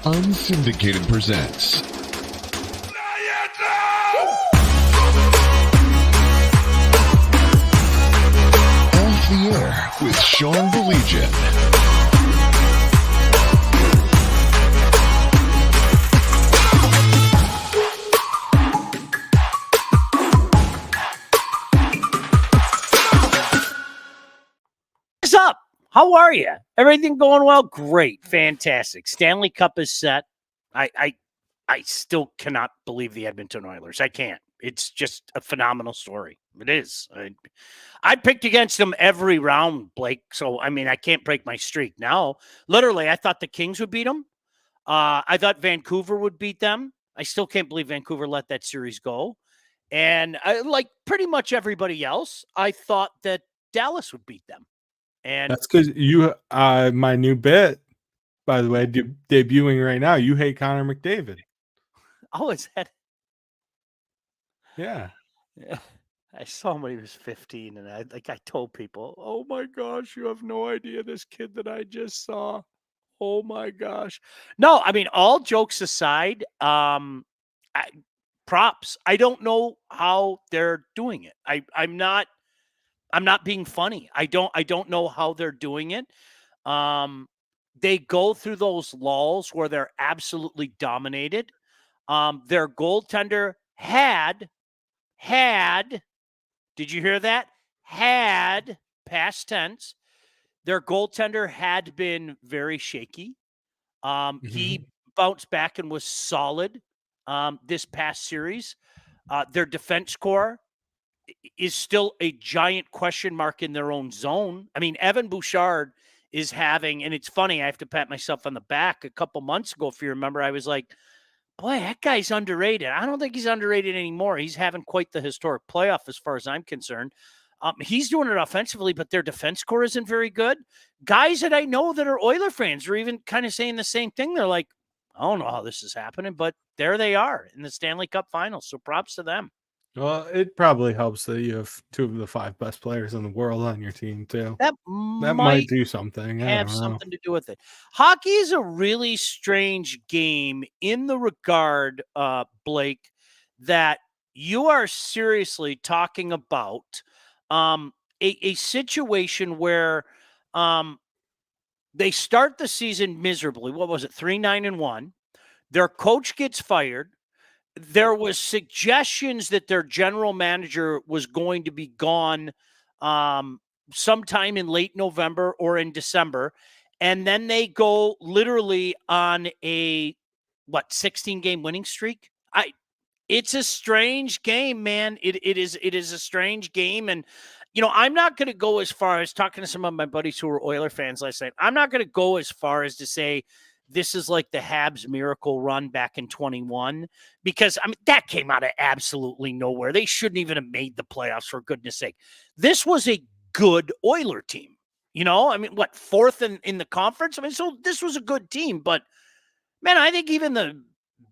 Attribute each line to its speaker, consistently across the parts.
Speaker 1: Unsyndicated presents Off the Air with Sean Baligian.
Speaker 2: What's up? How are you? Everything going well? Great. Fantastic. Stanley Cup is set. I still cannot believe the Edmonton Oilers. I can't. It's just a phenomenal story. It is. I picked against them every round, Blake. So, I mean, I can't break my streak. Now, literally, I thought the Kings would beat them. I thought Vancouver would beat them. I still can't believe Vancouver let that series go. And like pretty much everybody else, I thought that Dallas would beat them. And
Speaker 3: that's because you, my new bit, by the way, debuting right now. You hate Connor McDavid.
Speaker 2: Oh, is that?
Speaker 3: Yeah.
Speaker 2: I saw him when he was 15, and I told people, "Oh my gosh, you have no idea this kid that I just saw." Oh my gosh. No, I mean, all jokes aside, props. I don't know how they're doing it. I'm not being funny. I don't know how they're doing it. They go through those lulls where they're absolutely dominated. Their goaltender had, did you hear that? Had, past tense. Their goaltender had been very shaky. He bounced back and was solid this past series. Their defense core is still a giant question mark in their own zone. I mean, Evan Bouchard is having, and it's funny, I have to pat myself on the back. A couple months ago, if you remember, I was like, boy, that guy's underrated. I don't think he's underrated anymore. He's having quite the historic playoff as far as I'm concerned. He's doing it offensively, but their defense core isn't very good. Guys that I know that are Oiler fans are even kind of saying the same thing. They're like, I don't know how this is happening, but there they are in the Stanley Cup Finals. So props to them.
Speaker 3: Well, it probably helps that you have two of the 5 best players in the world on your team, too.
Speaker 2: That
Speaker 3: might do something.
Speaker 2: Have something to do with it. Hockey is a really strange game in the regard, Blake, that you are seriously talking about a situation where they start the season miserably. What was it? 3-9-1. Their coach gets fired. There was suggestions that their general manager was going to be gone sometime in late November or in December. And then they go literally on a 16-game winning streak. It's a strange game, man. It is a strange game. And, you know, I'm not going to go as far as talking to some of my buddies who were Oiler fans last night. I'm not going to go as far as to say this is like the Habs miracle run back in 21, because I mean, that came out of absolutely nowhere. They shouldn't even have made the playoffs, for goodness sake. This was a good Oiler team. You know, I mean, what, 4th in the conference? I mean, so this was a good team, but man, I think even the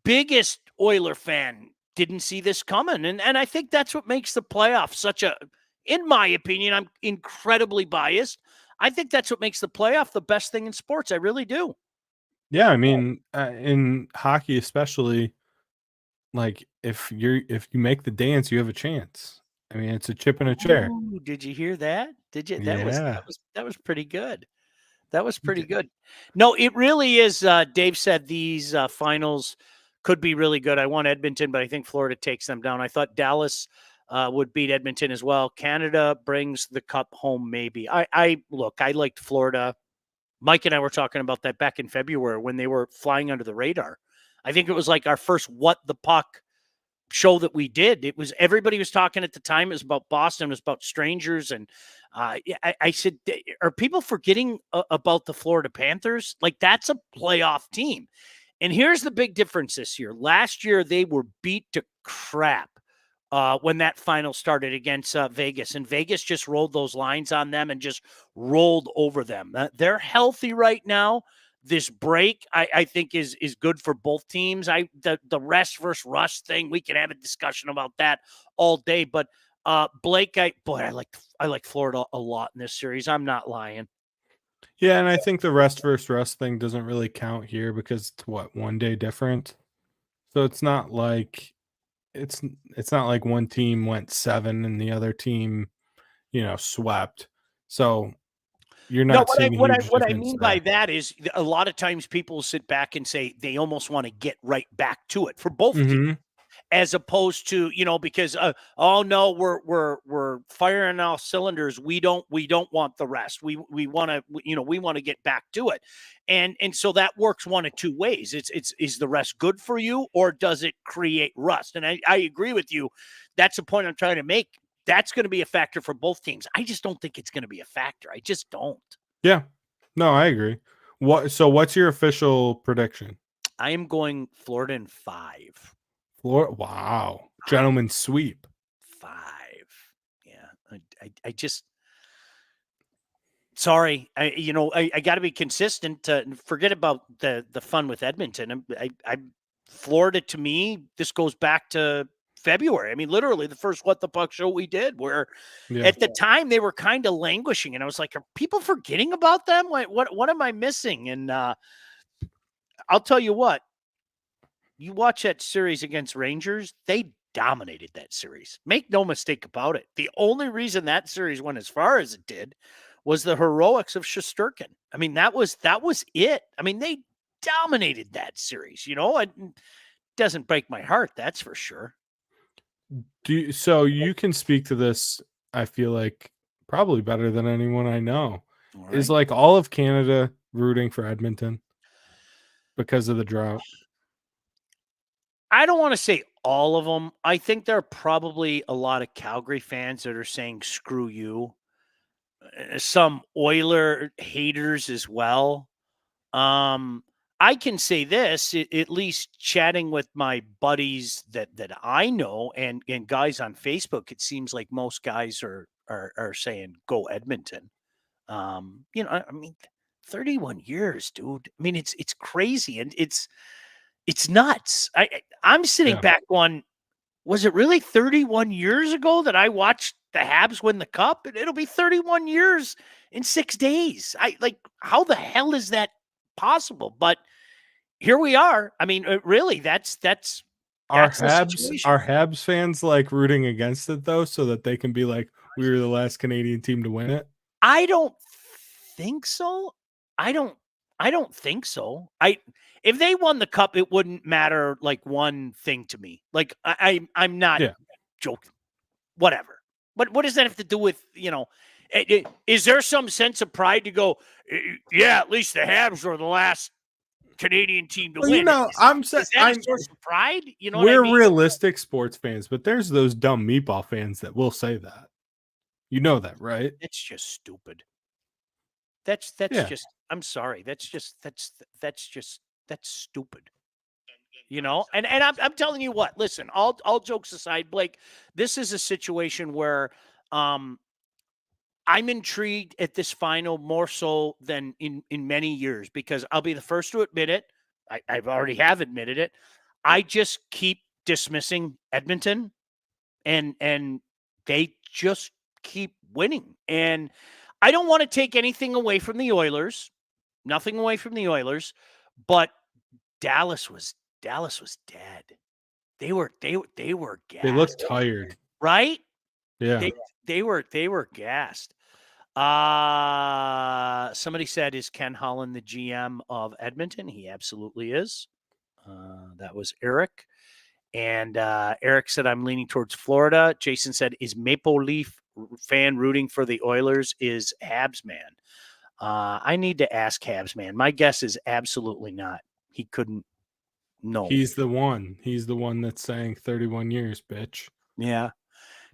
Speaker 2: biggest Oiler fan didn't see this coming. And I think that's what makes the playoffs such a, in my opinion, I'm incredibly biased. I think that's what makes the playoff the best thing in sports. I really do.
Speaker 3: Yeah, I mean, in hockey especially, like if you make the dance, you have a chance. I mean, it's a chip in a chair.
Speaker 2: Ooh, did you hear that? Did you?
Speaker 3: Yeah.
Speaker 2: That was pretty good. That was pretty good. No, it really is. Dave said these finals could be really good. I want Edmonton, but I think Florida takes them down. I thought Dallas would beat Edmonton as well. Canada brings the cup home, maybe. I liked Florida. Mike and I were talking about that back in February when they were flying under the radar. I think it was like our first What the Puck show that we did. It was, everybody was talking at the time. It was about Boston. It was about strangers. And I said, are people forgetting about the Florida Panthers? Like, that's a playoff team. And here's the big difference this year. Last year, they were beat to crap when that final started against Vegas. And Vegas just rolled those lines on them and just rolled over them. They're healthy right now. This break, I think, is good for both teams. The rest versus rush thing, we can have a discussion about that all day. But Blake, I like Florida a lot in this series. I'm not lying.
Speaker 3: Yeah, and I think the rest versus rest thing doesn't really count here because it's what, 1 day different. So it's not like it's not like one team went 7 and the other team, swept. So you're
Speaker 2: No,
Speaker 3: not seeing a huge
Speaker 2: what I
Speaker 3: difference
Speaker 2: mean by
Speaker 3: there.
Speaker 2: that is a lot of times people sit back and say they almost want to get right back to it for both teams.
Speaker 3: Mhm.
Speaker 2: As opposed to, because oh no, we're firing all cylinders. We don't want the rest. We want to, we want to get back to it. And so that works one of two ways. It's is the rest good for you, or does it create rust? And I agree with you. That's the point I'm trying to make. That's going to be a factor for both teams. I just don't think it's going to be a factor. I just don't.
Speaker 3: Yeah. No, I agree. What's your official prediction?
Speaker 2: I am going Florida in 5.
Speaker 3: Wow. Gentleman sweep.
Speaker 2: 5. Yeah. I just sorry. I got to be consistent. Forget about the fun with Edmonton. I Florida, to me, this goes back to February. I mean, literally the first What the Puck show we did, where
Speaker 3: Yeah.
Speaker 2: at the time they were kind of languishing, and I was like, are people forgetting about them? What am I missing? And I'll tell you what. You watch that series against Rangers, they dominated that series. Make no mistake about it. The only reason that series went as far as it did was the heroics of Shesterkin. I mean, that was it. I mean, they dominated that series. It doesn't break my heart, that's for sure.
Speaker 3: So you can speak to this, I feel like, probably better than anyone I know.
Speaker 2: All
Speaker 3: Is
Speaker 2: right.
Speaker 3: like all of Canada rooting for Edmonton because of the drought?
Speaker 2: I don't want to say all of them. I think there are probably a lot of Calgary fans that are saying screw you. Some Oiler haters as well. I can say this, at least chatting with my buddies that I know and guys on Facebook, it seems like most guys are saying go Edmonton. I mean, 31 years, dude. I mean, it's crazy, and it's nuts. I'm sitting
Speaker 3: Yeah.
Speaker 2: back going, was it really 31 years ago that I watched the Habs win the cup? And it'll be 31 years in 6 days. How the hell is that possible? But here we are. I mean, really, that's the situation.
Speaker 3: Are Habs fans like rooting against it though, so that they can be like, we were the last Canadian team to win it?
Speaker 2: I don't think so. I don't think so. If they won the cup, it wouldn't matter like one thing to me. Like I'm not joking. Whatever. But what does that have to do with, is there some sense of pride to go, yeah, at least the Habs were the last Canadian team to win?
Speaker 3: I'm
Speaker 2: Is
Speaker 3: saying
Speaker 2: that a source of pride? You know
Speaker 3: we're
Speaker 2: what I mean?
Speaker 3: realistic sports fans, but there's those dumb meatball fans that will say that. You know that, right?
Speaker 2: It's just stupid. That's
Speaker 3: Yeah.
Speaker 2: just, I'm sorry. That's stupid. And I'm telling you what, listen, all jokes aside, Blake, this is a situation where I'm intrigued at this final more so than in many years, because I'll be the first to admit it. I've already have admitted it. I just keep dismissing Edmonton, and they just keep winning. And I don't want to take anything away from the Oilers, nothing away from the Oilers, but Dallas was dead. They were gassed.
Speaker 3: They look tired.
Speaker 2: Right?
Speaker 3: Yeah.
Speaker 2: They were gassed. Somebody said, is Ken Holland the GM of Edmonton? He absolutely is. That was Eric. And Eric said, I'm leaning towards Florida. Jason said, is Maple Leaf fan rooting for the Oilers? Is Habs man? I need to ask Habs man. My guess is absolutely not. He couldn't. No.
Speaker 3: He's the one. He's the one that's saying 31 years, bitch.
Speaker 2: Yeah.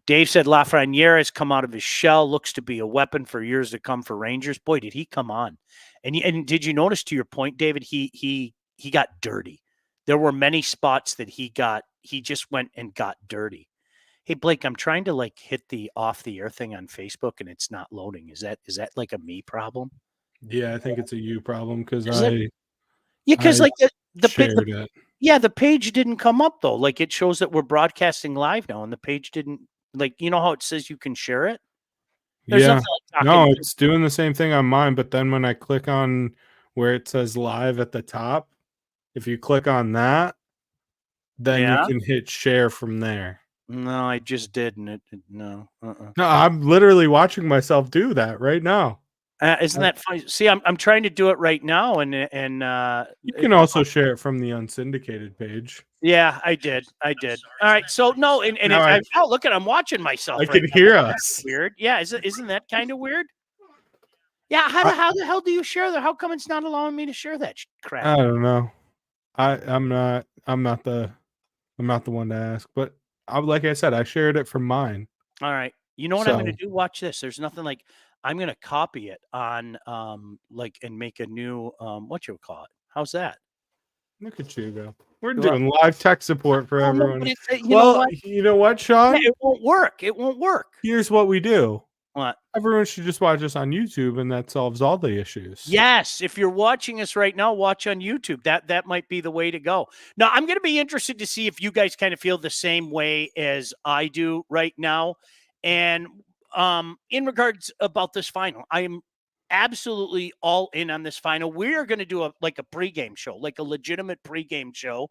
Speaker 2: Dave said Lafreniere has come out of his shell, looks to be a weapon for years to come for Rangers. Boy, did he come on. And did you notice, to your point, David, he got dirty. There were many spots that he just went and got dirty. Hey, Blake, I'm trying to hit the off the air thing on Facebook and it's not loading. Is that like a me problem?
Speaker 3: Yeah, I think it's a you problem because
Speaker 2: because
Speaker 3: shared it.
Speaker 2: Yeah, the page didn't come up though. Like, it shows that we're broadcasting live now, and the page didn't. Like, you know how it says you can share it? There's
Speaker 3: Yeah.
Speaker 2: nothing like
Speaker 3: No,
Speaker 2: talking.
Speaker 3: it's doing the same thing on mine, but then when I click on where it says live at the top, if you click on that, then you
Speaker 2: Yeah.
Speaker 3: can hit share from there.
Speaker 2: No, I just did, and no.
Speaker 3: No, I'm literally watching myself do that right now.
Speaker 2: Isn't that funny? See, I'm trying to do it right now, and
Speaker 3: You can also share it from the Unsyndicated page.
Speaker 2: yeah, I did. All right, so no, and
Speaker 3: Now
Speaker 2: oh, look at I'm watching myself.
Speaker 3: I
Speaker 2: right
Speaker 3: can
Speaker 2: now.
Speaker 3: hear
Speaker 2: That's
Speaker 3: us.
Speaker 2: weird. Yeah, isn't that kind of weird? Yeah, how the hell do you share that? How come it's not allowing me to share that crap?
Speaker 3: I don't know. I'm not the one to ask, but like I said, I shared it from mine.
Speaker 2: All right. You know what I'm going to
Speaker 3: So
Speaker 2: do? Watch this. There's nothing like I'm going to copy it on and make a new what you would call it. How's that?
Speaker 3: look at you go. We're
Speaker 2: Well,
Speaker 3: doing live tech support for
Speaker 2: well, no,
Speaker 3: everyone.
Speaker 2: but you know what?
Speaker 3: You know what,
Speaker 2: Yeah,
Speaker 3: Sean?
Speaker 2: it won't work. It won't work.
Speaker 3: Here's what we do.
Speaker 2: What?
Speaker 3: Everyone should just watch us on YouTube, and that solves all the issues.
Speaker 2: Yes, if you're watching us right now, watch on YouTube. That might be the way to go. Now, I'm going to be interested to see if you guys kind of feel the same way as I do right now. And in regards about this final, I am absolutely all in on this final. We are going to do a pregame show, like a legitimate pregame show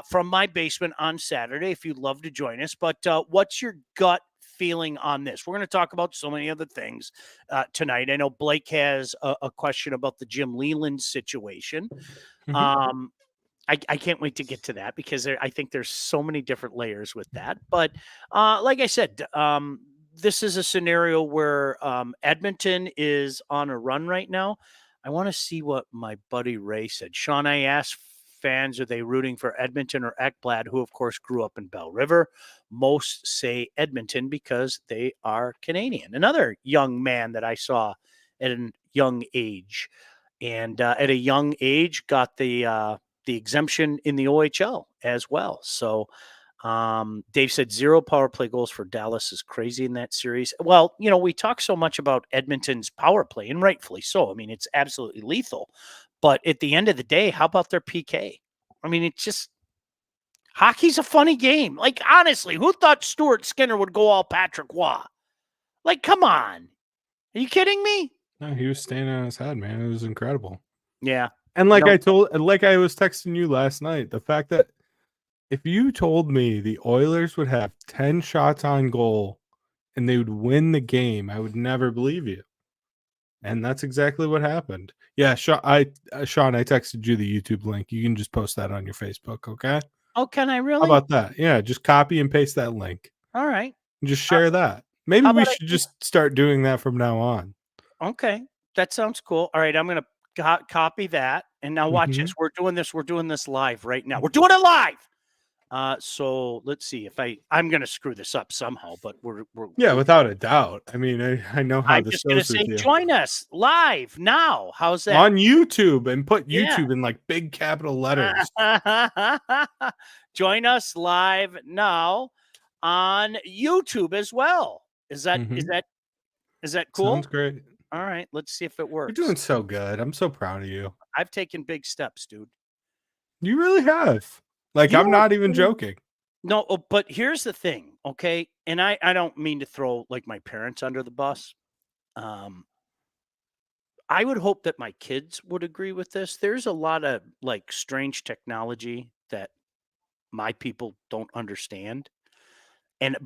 Speaker 2: from my basement on Saturday. If you'd love to join us, but what's your gut feeling on this? We're going to talk about so many other things tonight. I know Blake has a question about the Jim Leland situation. I can't wait to get to that because I think there's so many different layers with that. But like I said, this is a scenario where Edmonton is on a run right now. I want to see what my buddy Ray said. Sean, I asked fans, are they rooting for Edmonton or Ekblad, who, of course, grew up in Bell River? Most say Edmonton because they are Canadian. Another young man that I saw at a young age. And at a young age, got the exemption in the OHL as well. So Dave said 0 power play goals for Dallas is crazy in that series. Well, we talk so much about Edmonton's power play, and rightfully so. I mean, it's absolutely lethal. But at the end of the day, how about their PK? I mean, it's just hockey's a funny game. Like, honestly, who thought Stuart Skinner would go all Patrick Waugh? Like, come on. Are you kidding me?
Speaker 3: No, he was standing on his head, man. It was incredible.
Speaker 2: Yeah.
Speaker 3: And like I was texting you last night, the fact that if you told me the Oilers would have 10 shots on goal and they would win the game, I would never believe you. And that's exactly what happened. Yeah, Sean, I texted you the YouTube link. You can just post that on your Facebook, okay?
Speaker 2: Oh, can I really?
Speaker 3: How about that? Yeah, just copy and paste that link.
Speaker 2: All right.
Speaker 3: And just share that. Maybe we should just start doing that from now on.
Speaker 2: Okay. That sounds cool. All right, I'm going to copy that. And now watch this. We're doing this live right now. We're doing it live. So let's see if I'm going to screw this up somehow, but we're
Speaker 3: without a doubt. I mean, I know how
Speaker 2: I'm
Speaker 3: this
Speaker 2: just going to
Speaker 3: goes
Speaker 2: say,
Speaker 3: with you.
Speaker 2: join us live now. How's that?
Speaker 3: On YouTube, and put YouTube in like big capital letters.
Speaker 2: Join us live now on YouTube as well. Is that cool?
Speaker 3: Sounds great.
Speaker 2: All right, let's see if it works.
Speaker 3: You're doing so good. I'm so proud of you.
Speaker 2: I've taken big steps, dude.
Speaker 3: You really have. Like, I'm not even joking.
Speaker 2: No, but here's the thing, okay? And I don't mean to throw like my parents under the bus. I would hope that my kids would agree with this. There's a lot of like strange technology that my people don't understand.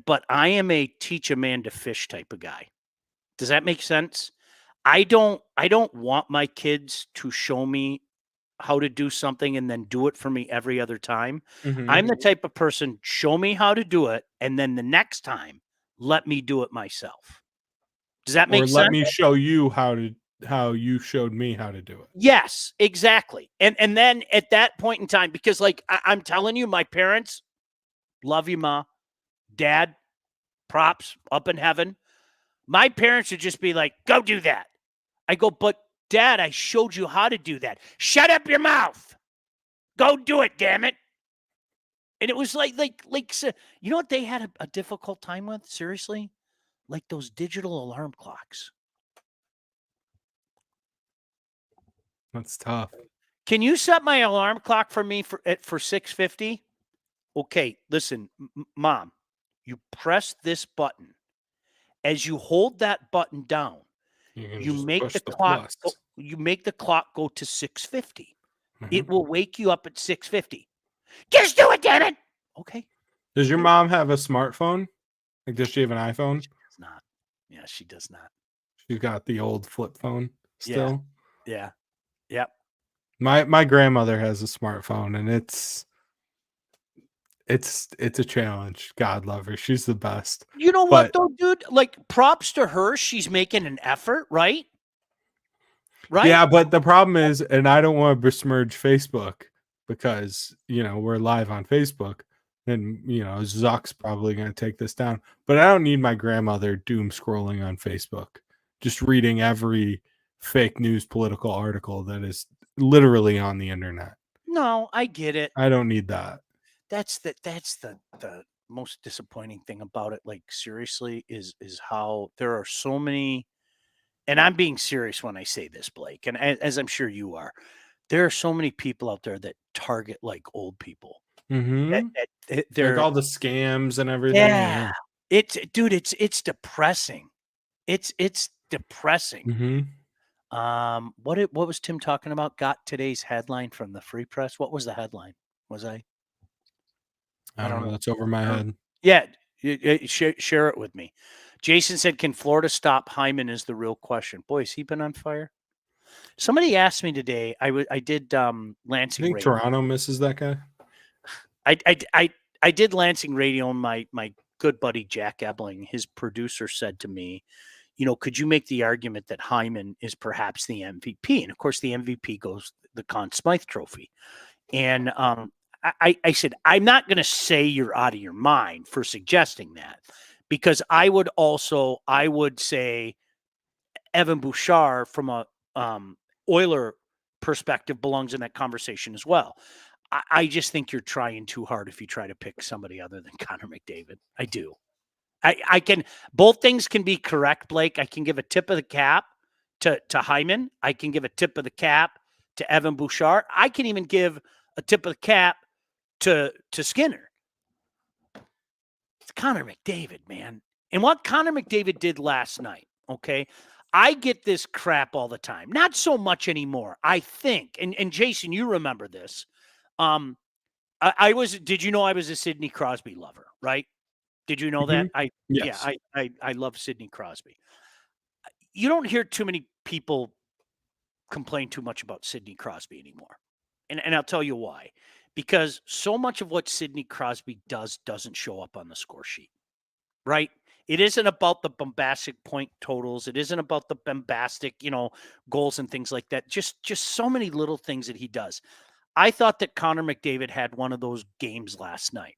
Speaker 2: But I am a teach a man to fish type of guy. Does that make sense? I don't want my kids to show me how to do something and then do it for me every other time. I'm the type of person, show me how to do it, and then the next time, let me do it myself. Does that make sense?
Speaker 3: Or let me show you how you showed me how to do it.
Speaker 2: Yes, exactly. And then at that point in time, because like I'm telling you, my parents, love you, Ma, Dad, props up in heaven. My parents would just be like, go do that. I go, but Dad, I showed you how to do that. Shut up your mouth. Go do it, damn it. And it was like, you know what they had a difficult time with? Seriously? Like those digital alarm clocks.
Speaker 3: That's tough.
Speaker 2: Can you set my alarm clock for me for 6:50? Okay, listen, Mom, you press this button. As you hold that button down, you
Speaker 3: just
Speaker 2: make
Speaker 3: push
Speaker 2: the
Speaker 3: the
Speaker 2: clock
Speaker 3: plus.
Speaker 2: you make the clock go to 6:50.
Speaker 3: Mhm.
Speaker 2: It will wake you up at 6:50. Just do it, damn it. Okay.
Speaker 3: Does your mom have a smartphone? Like, does she have an iPhone?
Speaker 2: She does not. Yeah, she does not.
Speaker 3: She's got the old flip phone still.
Speaker 2: Yeah. Yep.
Speaker 3: My grandmother has a smartphone, and it's a challenge. God love her. She's the best.
Speaker 2: You know
Speaker 3: But
Speaker 2: what though, dude? Like, props to her. She's making an effort, right? Right?
Speaker 3: yeah, but the problem is, and I don't want to besmirch Facebook because we're live on Facebook, and Zuck's probably going to take this down. But I don't need my grandmother doom scrolling on Facebook, just reading every fake news political article that is literally on the internet.
Speaker 2: No, I get it.
Speaker 3: I don't need that.
Speaker 2: That's the most disappointing thing about it. Like, seriously, is how there are so many, and I'm being serious when I say this, Blake, and as I'm sure you are. There are so many people out there that target like old people.
Speaker 3: Mm-hmm. Like
Speaker 2: They're
Speaker 3: all the scams and everything.
Speaker 2: yeah. It's dude, it's depressing. It's depressing. What was Tim talking about? Got today's headline from the Free Press. What was the headline? Was I don't know.
Speaker 3: That's over my head.
Speaker 2: Yeah, share it with me. Jason said, "Can Florida stop Hyman?" Is the real question. Boy, has he been on fire? Somebody asked me today. I did
Speaker 3: I
Speaker 2: Lansing
Speaker 3: think
Speaker 2: radio.
Speaker 3: Toronto misses that guy.
Speaker 2: I did Lansing radio, and my good buddy Jack Ebling, his producer, said to me, could you make the argument that Hyman is perhaps the MVP? And of course, the MVP goes the Conn Smythe Trophy. And I said, I'm not going to say you're out of your mind for suggesting that, because I would say Evan Bouchard from a Oiler perspective belongs in that conversation as well. I just think you're trying too hard if you try to pick somebody other than Connor McDavid. I do. I can, both things can be correct, Blake. I can give a tip of the cap to Hyman. I can give a tip of the cap to Evan Bouchard. I can even give a tip of the cap to Skinner. It's Connor McDavid, man. And what Connor McDavid did last night, okay? I get this crap all the time. Not so much anymore, I think. And Jason, you remember this. Did you know I was a Sidney Crosby lover, right? Did you know that?
Speaker 3: Yes.
Speaker 2: I love Sidney Crosby. You don't hear too many people complain too much about Sidney Crosby anymore. And I'll tell you why. Because so much of what Sidney Crosby does doesn't show up on the score sheet, right? It isn't about the bombastic point totals. It isn't about the bombastic, goals and things like that. Just so many little things that he does. I thought that Connor McDavid had one of those games last night.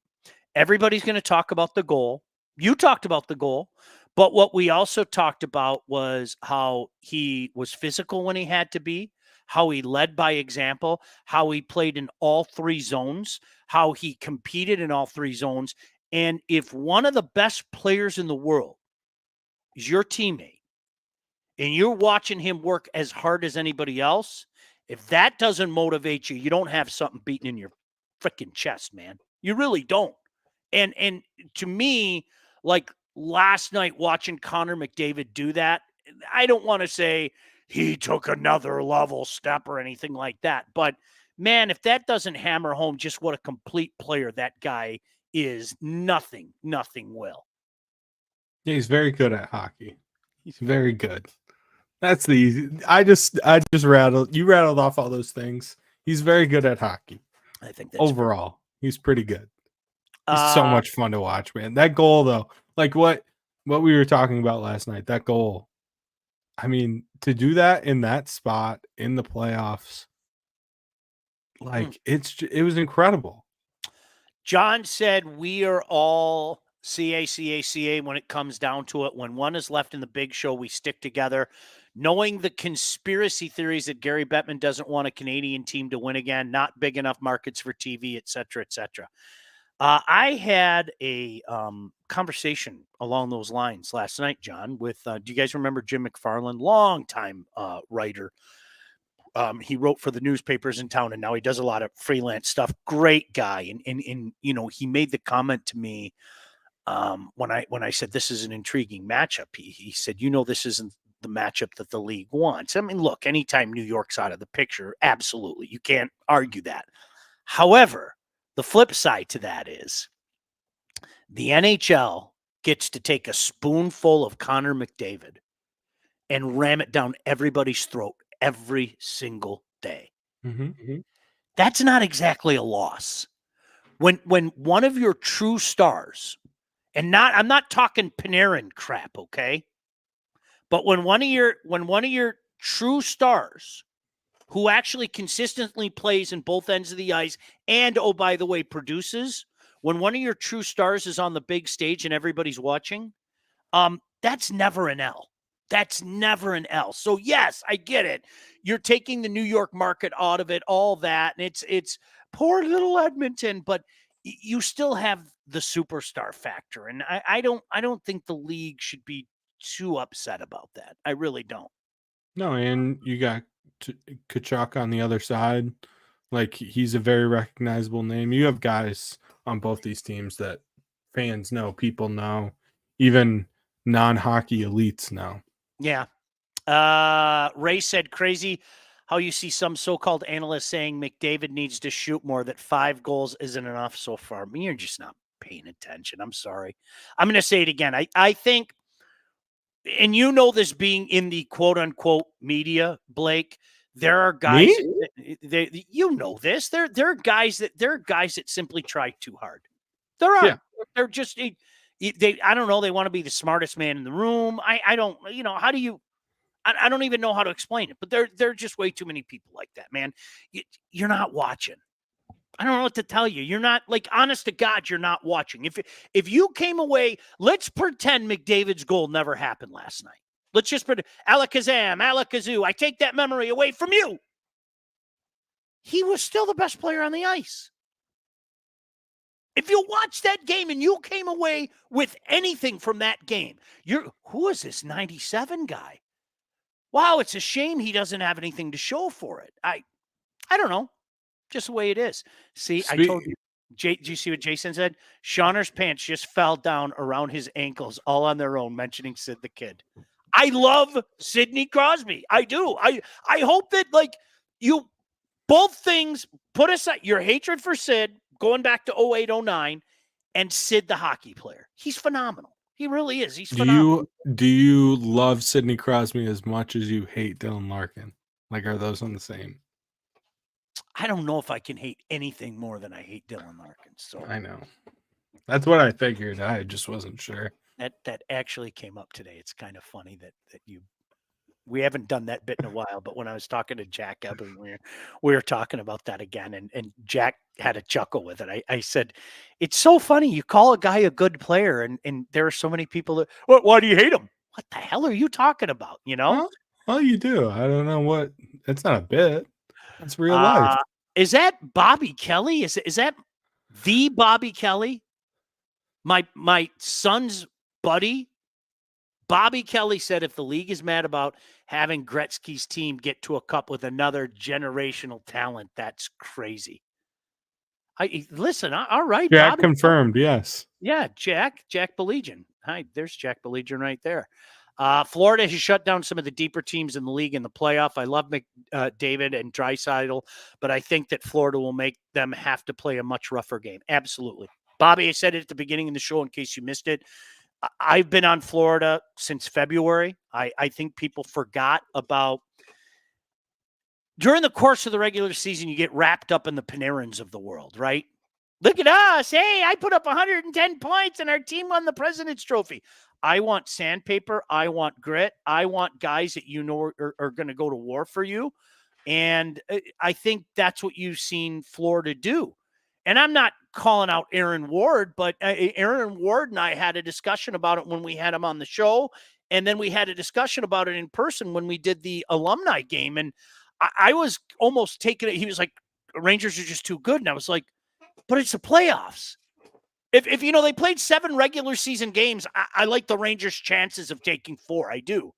Speaker 2: Everybody's going to talk about the goal. You talked about the goal. But what we also talked about was how he was physical when he had to be, how he led by example, how he played in all three zones, how he competed in all three zones. And if one of the best players in the world is your teammate and you're watching him work as hard as anybody else, if that doesn't motivate you, you don't have something beating in your freaking chest, man. You really don't. And to me, like last night watching Connor McDavid do that, I don't want to say he took another level step or anything like that. But man, if that doesn't hammer home just what a complete player that guy is, nothing will.
Speaker 3: Yeah, he's very good at hockey. He's very good. That's the easy. I just rattled off all those things. He's very good at hockey.
Speaker 2: I think that's
Speaker 3: overall, he's pretty good. He's so much fun to watch, man. That goal though, like what we were talking about last night, that goal. I mean, to do that in that spot in the playoffs, like it was incredible.
Speaker 2: John said we are all CA when it comes down to it. When one is left in the big show, we stick together. Knowing the conspiracy theories that Gary Bettman doesn't want a Canadian team to win again, not big enough markets for TV, et cetera, et cetera. I had a conversation along those lines last night, John, with, do you guys remember Jim McFarland? Longtime writer. He wrote for the newspapers in town, and now he does a lot of freelance stuff. Great guy. And he made the comment to me when I said this is an intriguing matchup, he said, this isn't the matchup that the league wants. I mean, look, anytime New York's out of the picture, absolutely, you can't argue that. However, the flip side to that is the NHL gets to take a spoonful of Connor McDavid and ram it down everybody's throat every single day. That's not exactly a loss. When one of your true stars, and I'm not talking Panarin crap, okay? But when one of your true stars who actually consistently plays in both ends of the ice and, oh, by the way, produces, when one of your true stars is on the big stage and everybody's watching, that's never an L. That's never an L. So yes, I get it. You're taking the New York market out of it, all that, and it's poor little Edmonton, but you still have the superstar factor, and I don't think the league should be too upset about that. I really don't.
Speaker 3: No, and you got Kachuk on the other side. Like, he's a very recognizable name. You have guys on both these teams that fans know, people know, even non-hockey elites know.
Speaker 2: Yeah. Ray said, crazy how you see some so-called analysts saying McDavid needs to shoot more, that 5 goals isn't enough so far. I mean, you're just not paying attention. I'm sorry. I'm going to say it again. I think, and this being in the quote-unquote media, Blake, there are guys, this. There are guys that simply try too hard. There are.
Speaker 3: Yeah.
Speaker 2: They're just I don't know. They want to be the smartest man in the room. I don't. How do you? I don't even know how to explain it. But there are just way too many people like that, man. You're not watching. I don't know what to tell you. You're not, like, honest to God, you're not watching. If you came away, let's pretend McDavid's goal never happened last night. Let's just pretend Alakazam, Alakazoo. I take that memory away from you. He was still the best player on the ice. If you watched that game and you came away with anything from that game, who is this 97 guy? Wow, it's a shame he doesn't have anything to show for it. I don't know. Just the way it is. See, I told you. Did you see what Jason said? Shauner's pants just fell down around his ankles all on their own, mentioning Sid the Kid. I love Sidney Crosby. I do. I hope that, like, you both things put aside your hatred for Sid going back to 08, 09, and Sid the hockey player. He's phenomenal. He really is. He's phenomenal.
Speaker 3: Do you love Sidney Crosby as much as you hate Dylan Larkin? Like, are those on the same?
Speaker 2: I don't know if I can hate anything more than I hate Dylan Larkin. So
Speaker 3: I know. That's what I figured. I just wasn't sure.
Speaker 2: That actually came up today. It's kind of funny that we haven't done that bit in a while, but when I was talking to Jack Eben, we were talking about that again, and Jack had a chuckle with it. I said, it's so funny. You call a guy a good player, and there are so many people that, why do you hate him? What the hell are you talking about?
Speaker 3: Well, you do. I don't know what. It's not a bit. It's real life.
Speaker 2: Is that Bobby Kelly? Is that the Bobby Kelly? My son's buddy, Bobby Kelly, said if the league is mad about having Gretzky's team get to a cup with another generational talent, that's crazy. Listen, all right.
Speaker 3: Jack
Speaker 2: Bobby
Speaker 3: confirmed, yes.
Speaker 2: Yeah, Jack Baligian. Hi, there's Jack Baligian right there. Florida has shut down some of the deeper teams in the league in the playoff. I love McDavid and Draisaitl, but I think that Florida will make them have to play a much rougher game. Absolutely. Bobby, I said it at the beginning of the show in case you missed it. I've been on Florida since February. I think people forgot about during the course of the regular season, you get wrapped up in the Panarins of the world, right? Look at us. Hey, I put up 110 points and our team won the President's Trophy. I want sandpaper. I want grit. I want guys that are going to go to war for you. And I think that's what you've seen Florida do. And I'm not calling out Aaron Ward, but Aaron Ward and I had a discussion about it when we had him on the show. And then we had a discussion about it in person when we did the alumni game. And I was almost taking it. He was like, Rangers are just too good. And I was like, but it's the playoffs. If they played 7 regular season games, I like the Rangers' chances of taking 4. I do.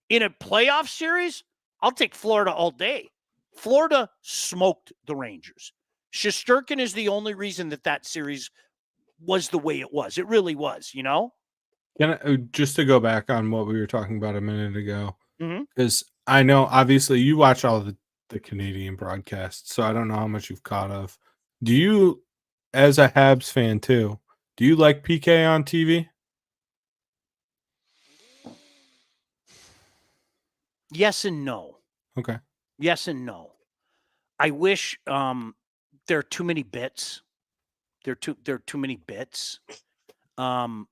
Speaker 2: In a playoff series, I'll take Florida all day. Florida smoked the Rangers. Shesterkin is the only reason that series was the way it was. It really was, you know?
Speaker 3: Just to go back on what we were talking about a minute ago,
Speaker 2: Mhm.
Speaker 3: because I know obviously you watch all the Canadian broadcasts, so I don't know how much you've caught of. Do you, as a Habs fan too, do you like PK on TV?
Speaker 2: Yes and no.
Speaker 3: Okay.
Speaker 2: Yes and no. I wish there are too many bits. There are too many bits. Um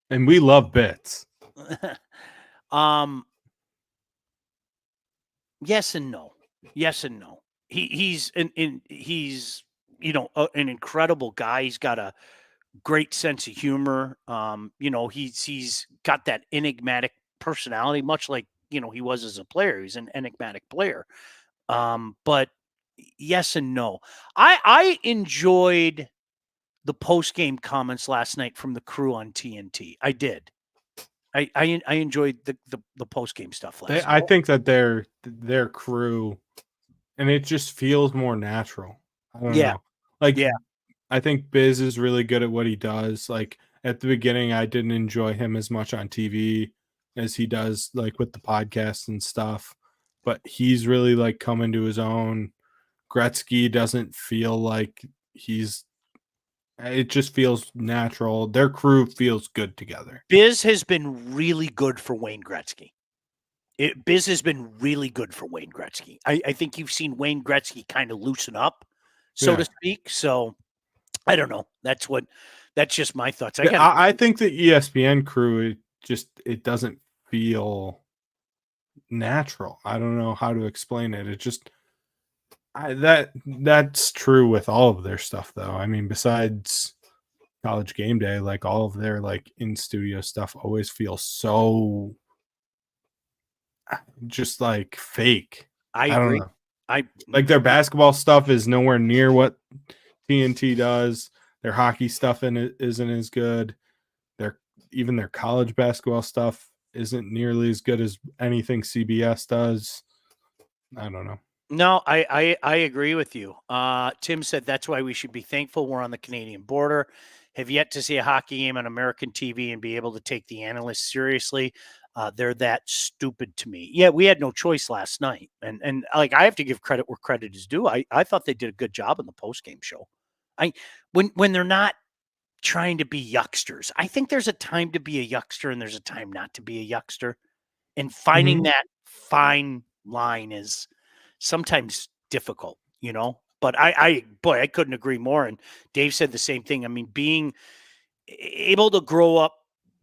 Speaker 3: And we love bits.
Speaker 2: um yes and no. Yes and no. He's an incredible guy. He's got a great sense of humor. He's got that enigmatic personality, much like he was as a player. He's an enigmatic player. But yes and no. I enjoyed the post game comments last night from the crew on TNT. I did. I enjoyed the post game stuff last
Speaker 3: I
Speaker 2: night.
Speaker 3: think that their crew, and it just feels more natural. I don't
Speaker 2: Yeah,
Speaker 3: know. Like,
Speaker 2: yeah.
Speaker 3: I think Biz is really good at what he does. Like at the beginning, I didn't enjoy him as much on TV as he does like with the podcast and stuff. But he's really like coming to his own. Gretzky doesn't feel like he's. It just feels natural. Their crew feels good together.
Speaker 2: Biz has been really good for Wayne Gretzky. Biz has been really good for Wayne Gretzky. I think you've seen Wayne Gretzky kind of loosen up, so to
Speaker 3: Yeah.
Speaker 2: speak. So I don't know. That's just my thoughts.
Speaker 3: I think the ESPN crew, it doesn't feel natural. I don't know how to explain it. It just that's true with all of their stuff though. I mean, besides College Game Day, like all of their like in studio stuff always feels so just like fake.
Speaker 2: I
Speaker 3: I don't
Speaker 2: agree.
Speaker 3: know.
Speaker 2: I
Speaker 3: Like their basketball stuff is nowhere near what TNT does. Their hockey stuff isn't as good. Even their college basketball stuff isn't nearly as good as anything CBS does. I don't know.
Speaker 2: No, I agree with you. Tim said that's why we should be thankful we're on the Canadian border. Have yet to see a hockey game on American TV and be able to take the analysts seriously. They're that stupid to me. Yeah, we had no choice last night, and like I have to give credit where credit is due. I thought they did a good job in the post game show. When they're not trying to be yucksters, I think there's a time to be a yuckster and there's a time not to be a yuckster, and finding
Speaker 3: Mhm.
Speaker 2: that fine line is sometimes difficult, but I couldn't agree more. And Dave said the same thing. I mean, being able to grow up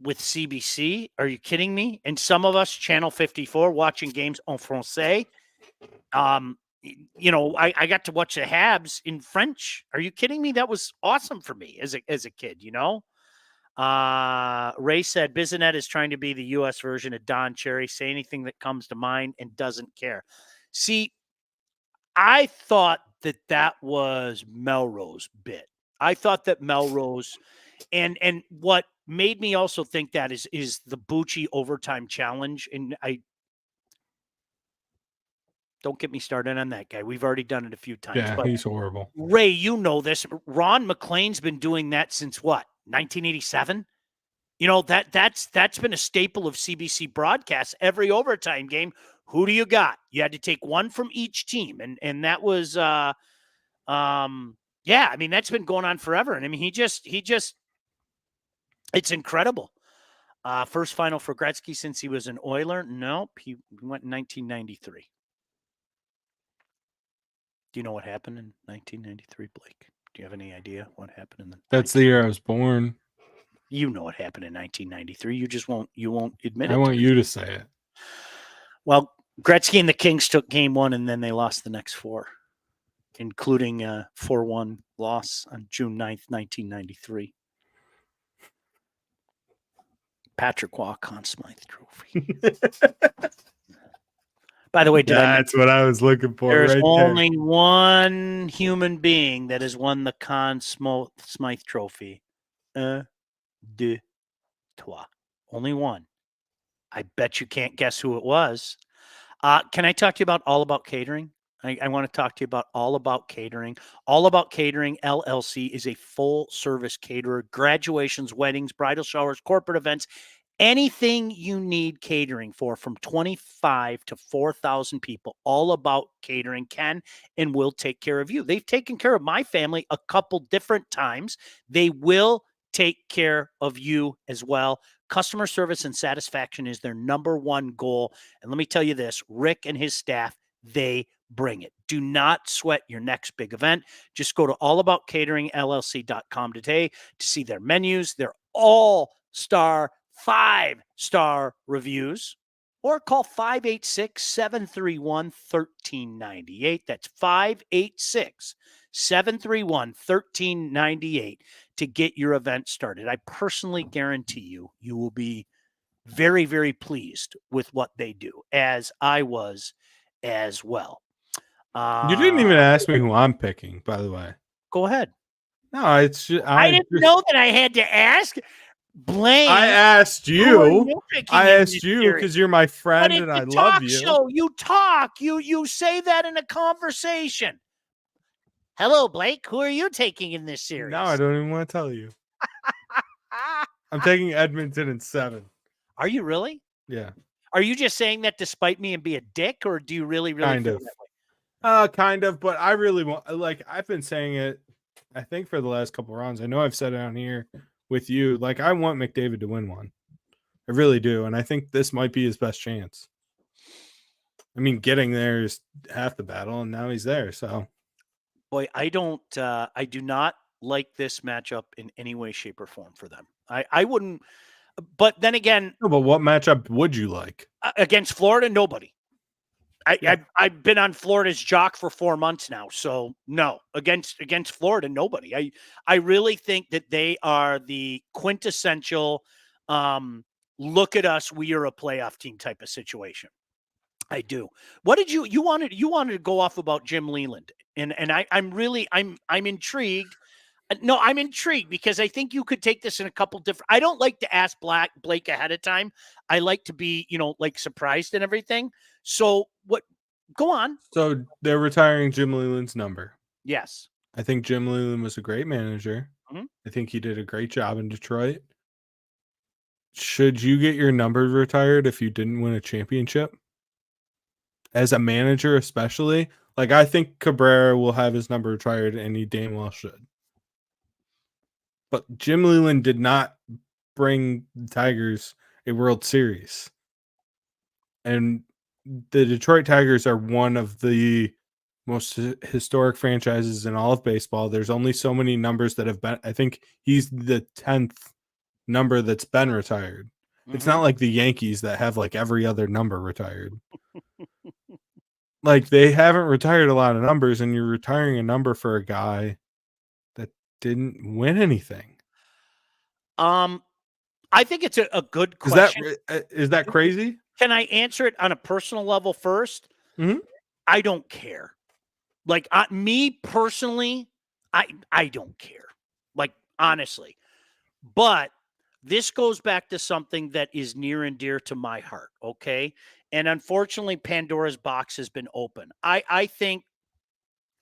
Speaker 2: with CBC, are you kidding me? And some of us, Channel 54, watching games en français. I got to watch the Habs in French. Are you kidding me? That was awesome for me as a kid, Ray said Bizanet is trying to be the US version of Don Cherry. Say anything that comes to mind and doesn't care. See, I thought that was Melrose bit. I thought that Melrose and what made me also think that is the Bucci overtime challenge. And I don't get me started on that guy. We've already done it a few times.
Speaker 3: Yeah,
Speaker 2: But
Speaker 3: he's horrible.
Speaker 2: Ray, you know this. Ron McLean's been doing that since what? 1987? That's been a staple of CBC broadcasts. Every overtime game, who do you got? You had to take one from each team, and that was yeah. I mean, that's been going on forever, and I mean, he just it's incredible. First final for Gretzky since he was an Oiler. Nope, he went in 1993. Do you know what happened in 1993, Blake? Do you have any idea what happened in the?
Speaker 3: That's the year I was born.
Speaker 2: You know what happened in 1993. You won't admit
Speaker 3: I
Speaker 2: it.
Speaker 3: want you to say it.
Speaker 2: Well, Gretzky and the Kings took game one, and then they lost the next four, including a 4-1 loss on June 9th, 1993. Patrick Waugh Conn Smythe Trophy. By the way,
Speaker 3: That's what I was looking for
Speaker 2: there's
Speaker 3: right
Speaker 2: only one human being that has won the Conn Smythe Trophy. Un, deux, trois. Only one. I bet you can't guess who it was. Can I talk to you about All About Catering? I want to talk to you about All About Catering. All About Catering LLC is a full-service caterer, graduations, weddings, bridal showers, corporate events, anything you need catering for, from 25 to 4,000 people. All About Catering can and will take care of you. They've taken care of my family a couple different times. They will take care of you as well. Customer service and satisfaction is their number one goal. And let me tell you this, Rick and his staff, they bring it. Do not sweat your next big event. Just go to allaboutcateringllc.com today to see their menus, their all-star, 5-star reviews, or call 586-731-1398. That's 586-731-1398 to get your event started. I personally guarantee you will be very, very pleased with what they do, as I was as well.
Speaker 3: You didn't even ask me who I'm picking, by the way.
Speaker 2: Go ahead.
Speaker 3: No, it's just,
Speaker 2: I didn't know that I had to ask. Blaine,
Speaker 3: I asked
Speaker 2: who are
Speaker 3: you.
Speaker 2: you picking
Speaker 3: I
Speaker 2: in
Speaker 3: asked
Speaker 2: this
Speaker 3: you
Speaker 2: series?
Speaker 3: because you're my
Speaker 2: But
Speaker 3: friend
Speaker 2: it's
Speaker 3: and
Speaker 2: a
Speaker 3: I love
Speaker 2: talk
Speaker 3: you.
Speaker 2: show. You talk. You say that in a conversation. Hello, Blake. Who are you taking in this series?
Speaker 3: No, I don't even want to tell you. I'm taking Edmonton in 7.
Speaker 2: Are you really?
Speaker 3: Yeah,
Speaker 2: Are you just saying that to spite me and be a dick, or do you really
Speaker 3: kind
Speaker 2: feel
Speaker 3: of.
Speaker 2: that way?
Speaker 3: Kind of, but I really want. Like, I've been saying it, I think, for the last couple rounds. I know I've said it on here with you. Like, I want McDavid to win one. I really do, and I think this might be his best chance. I mean, getting there is half the battle, and now he's there. So,
Speaker 2: Boy, I do not like this matchup in any way, shape, or form for them. I wouldn't. But then again,
Speaker 3: no, but what matchup would you like?
Speaker 2: Against Florida, nobody.
Speaker 3: Yeah.
Speaker 2: I've been on Florida's jock for 4 months now, so no. Against Florida, nobody. I really think that they are the quintessential look at us, we are a playoff team type of situation. I do. What did you wanted to go off about Jim Leland, and I'm intrigued. No, I'm intrigued because I think you could take this in a couple different. I don't like to ask Blake ahead of time. I like to be, like, surprised and everything. So what? Go on.
Speaker 3: So they're retiring Jim Leland's number.
Speaker 2: Yes.
Speaker 3: I think Jim Leland was a great manager.
Speaker 2: Mhm.
Speaker 3: I think he did a great job in Detroit. Should you get your number retired if you didn't win a championship? As a manager, especially? Like, I think Cabrera will have his number retired, and he damn well should. But Jim Leland did not bring the Tigers a World Series. And the Detroit Tigers are one of the most historic franchises in all of baseball. There's only so many numbers that have been. I think he's the 10th number that's been retired. It's not like the Yankees that have like every other number retired. Like, they haven't retired a lot of numbers, and you're retiring a number for a guy that didn't win anything.
Speaker 2: I think it's a good question.
Speaker 3: Is that crazy?
Speaker 2: Can I answer it on a personal level first?
Speaker 3: Mhm.
Speaker 2: I don't care. Like, me personally, I don't care. Like, honestly. But this goes back to something that is near and dear to my heart, okay? And unfortunately, Pandora's box has been open. I think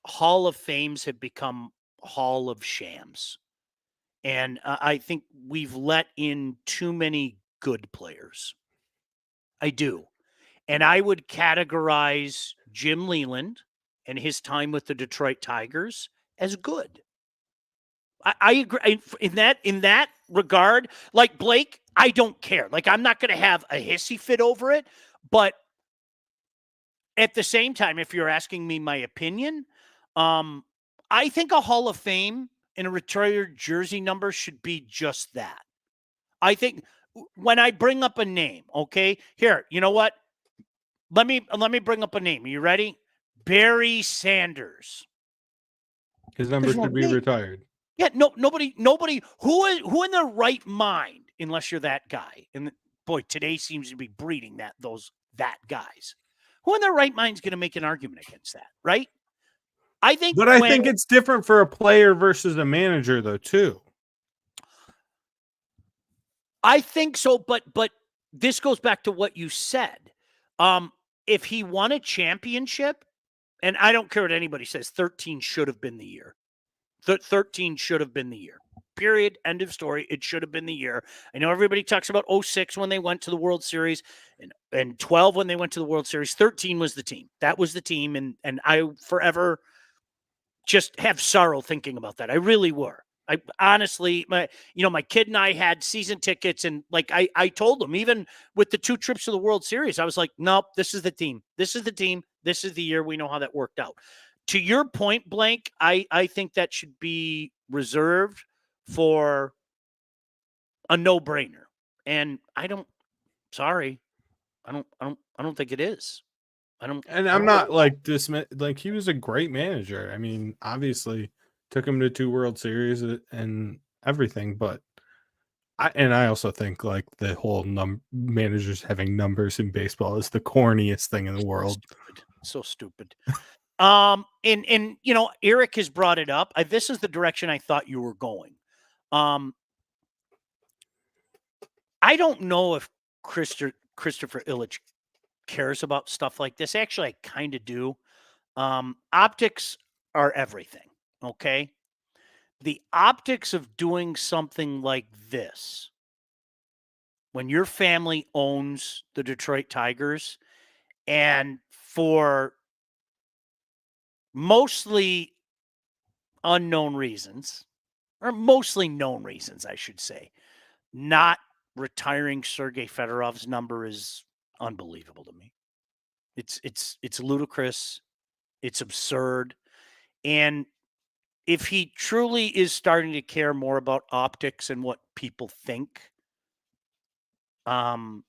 Speaker 2: Hall of Fames have become Hall of Shams. And I think we've let in too many good players. I do. And I would categorize Jim Leland and his time with the Detroit Tigers as good. I agree in that regard. Like, Blake, I don't care. Like, I'm not going to have a hissy fit over it. But at the same time, if you're asking me my opinion, I think a Hall of Fame and a retired jersey number should be just that. I think when I bring up a name, okay, here, you know what? Let me bring up a name. Are you ready? Barry Sanders.
Speaker 3: His number should be retired.
Speaker 2: Yeah, nobody who in their right mind, unless you're that guy. And boy, today seems to be breeding that guys. Who in their right mind is going to make an argument against that, right? I think
Speaker 3: it's different for a player versus a manager, though, too.
Speaker 2: I think so, but this goes back to what you said. If he won a championship, And I don't care what anybody says, 13 should have been the year. 13 should have been the year. Period. End of story. It should have been the year. I know everybody talks about 06 when they went to the World Series and 12 when they went to the World Series. 13 was the team. That was the team. And I forever just have sorrow thinking about that. I really were. I honestly, my kid and I had season tickets, and like I told them, even with the 2 trips to the World Series, I was like, nope, this is the team. This is the team. This is the year. We know how that worked out. To your point, Blake, I think that should be reserved for a no-brainer. And I don't think it is.
Speaker 3: And I'm not like dismiss. Like, he was a great manager. I mean, obviously, took him to 2 World Series and everything. But I also think like the whole managers having numbers in baseball is the corniest thing in the world.
Speaker 2: So stupid. And Eric has brought it up. This is the direction I thought you were going. I don't know if Christopher Illich cares about stuff like this. Actually, I kind of do. Optics are everything. Okay. The optics of doing something like this, when your family owns the Detroit Tigers, and for mostly unknown reasons, or mostly known reasons, I should say, not retiring Sergei Fedorov's number is unbelievable to me. It's ludicrous. It's absurd. And if he truly is starting to care more about optics and what people think, and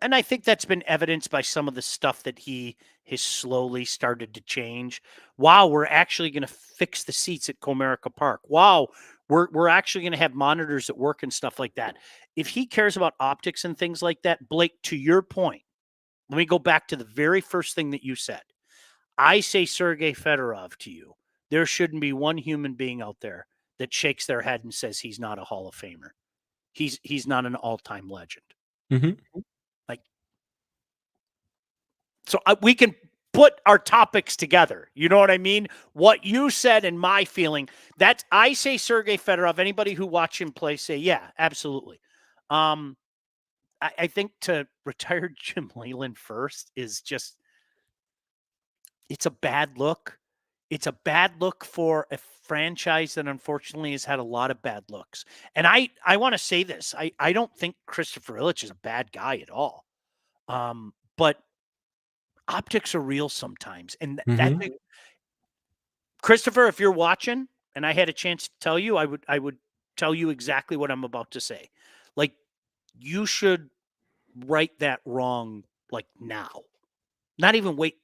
Speaker 2: I think that's been evidenced by some of the stuff that he has slowly started to change. Wow, we're actually going to fix the seats at Comerica Park. Wow, we're actually going to have monitors at work and stuff like that. If he cares about optics and things like that, Blake, to your point, let me go back to the very first thing that you said. I say Sergei Fedorov to you. There shouldn't be one human being out there that shakes their head and says he's not a Hall of Famer. He's not an all-time legend.
Speaker 3: Mm-hmm.
Speaker 2: So we can put our topics together. You know what I mean? What you said and my feeling, that I say Sergei Fedorov, anybody who watched him play say, yeah, absolutely. I think to retire Jim Leyland first is just, it's a bad look. It's a bad look for a franchise that unfortunately has had a lot of bad looks. And I want to say this. I don't think Christopher Illich is a bad guy at all. But optics are real sometimes. And that Christopher, if you're watching and I had a chance to tell you, I would tell you exactly what I'm about to say. Like, you should right that wrong like now. Not even wait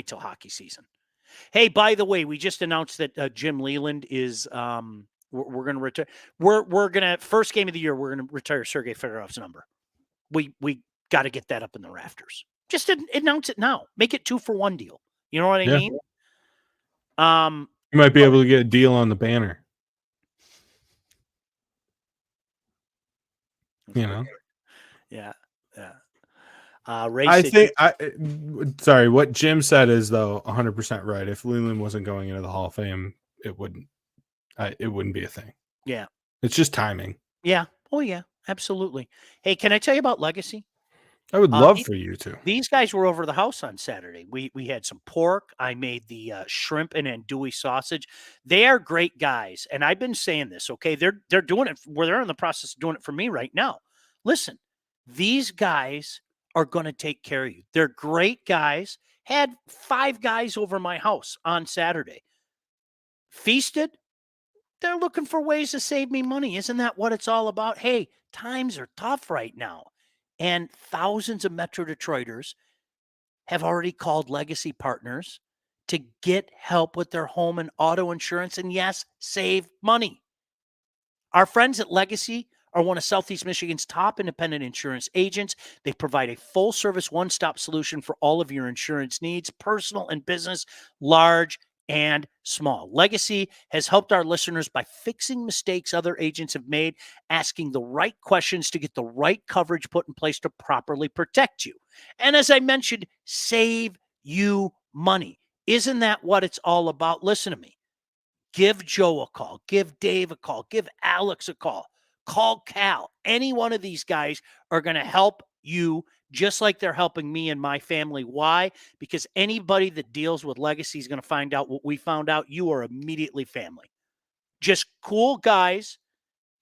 Speaker 2: till hockey season. Hey, by the way, we just announced that Jim Leyland is we're going to retire. We're going to, first game of the year, we're going to retire Sergei Fedorov's number. We got to get that up in the rafters. Just announce it now. Make it 2-for-1 deal. You know what I mean?
Speaker 3: You might be able to get a deal on the banner. You know?
Speaker 2: Yeah.
Speaker 3: I think sorry, what Jim said is though 100% right. If Leland wasn't going into the Hall of Fame, it wouldn't be a thing.
Speaker 2: Yeah.
Speaker 3: It's just timing.
Speaker 2: Yeah. Oh yeah, absolutely. Hey, can I tell you about Legacy?
Speaker 3: I would love for you to.
Speaker 2: These guys were over the house on Saturday. We had some pork. I made the shrimp and andouille sausage. They are great guys, and I've been saying this. Okay, they're doing it. They're in the process of doing it for me right now. Listen, these guys are going to take care of you. They're great guys. Had 5 guys over my house on Saturday. Feasted. They're looking for ways to save me money. Isn't that what it's all about? Hey, times are tough right now. And thousands of Metro Detroiters have already called Legacy Partners to get help with their home and auto insurance and, yes, save money. Our friends at Legacy are one of Southeast Michigan's top independent insurance agents. They provide a full-service, one-stop solution for all of your insurance needs, personal and business, large and small. Legacy has helped our listeners by fixing mistakes other agents have made, asking the right questions to get the right coverage put in place to properly protect you. And as I mentioned, save you money. Isn't that what it's all about? Listen to me. Give Joe a call. Give Dave a call. Give Alex a call. Call Cal. Any one of these guys are going to help you just like they're helping me and my family. Why? Because anybody that deals with legacy is going to find out what we found out. You are immediately family. Just cool guys.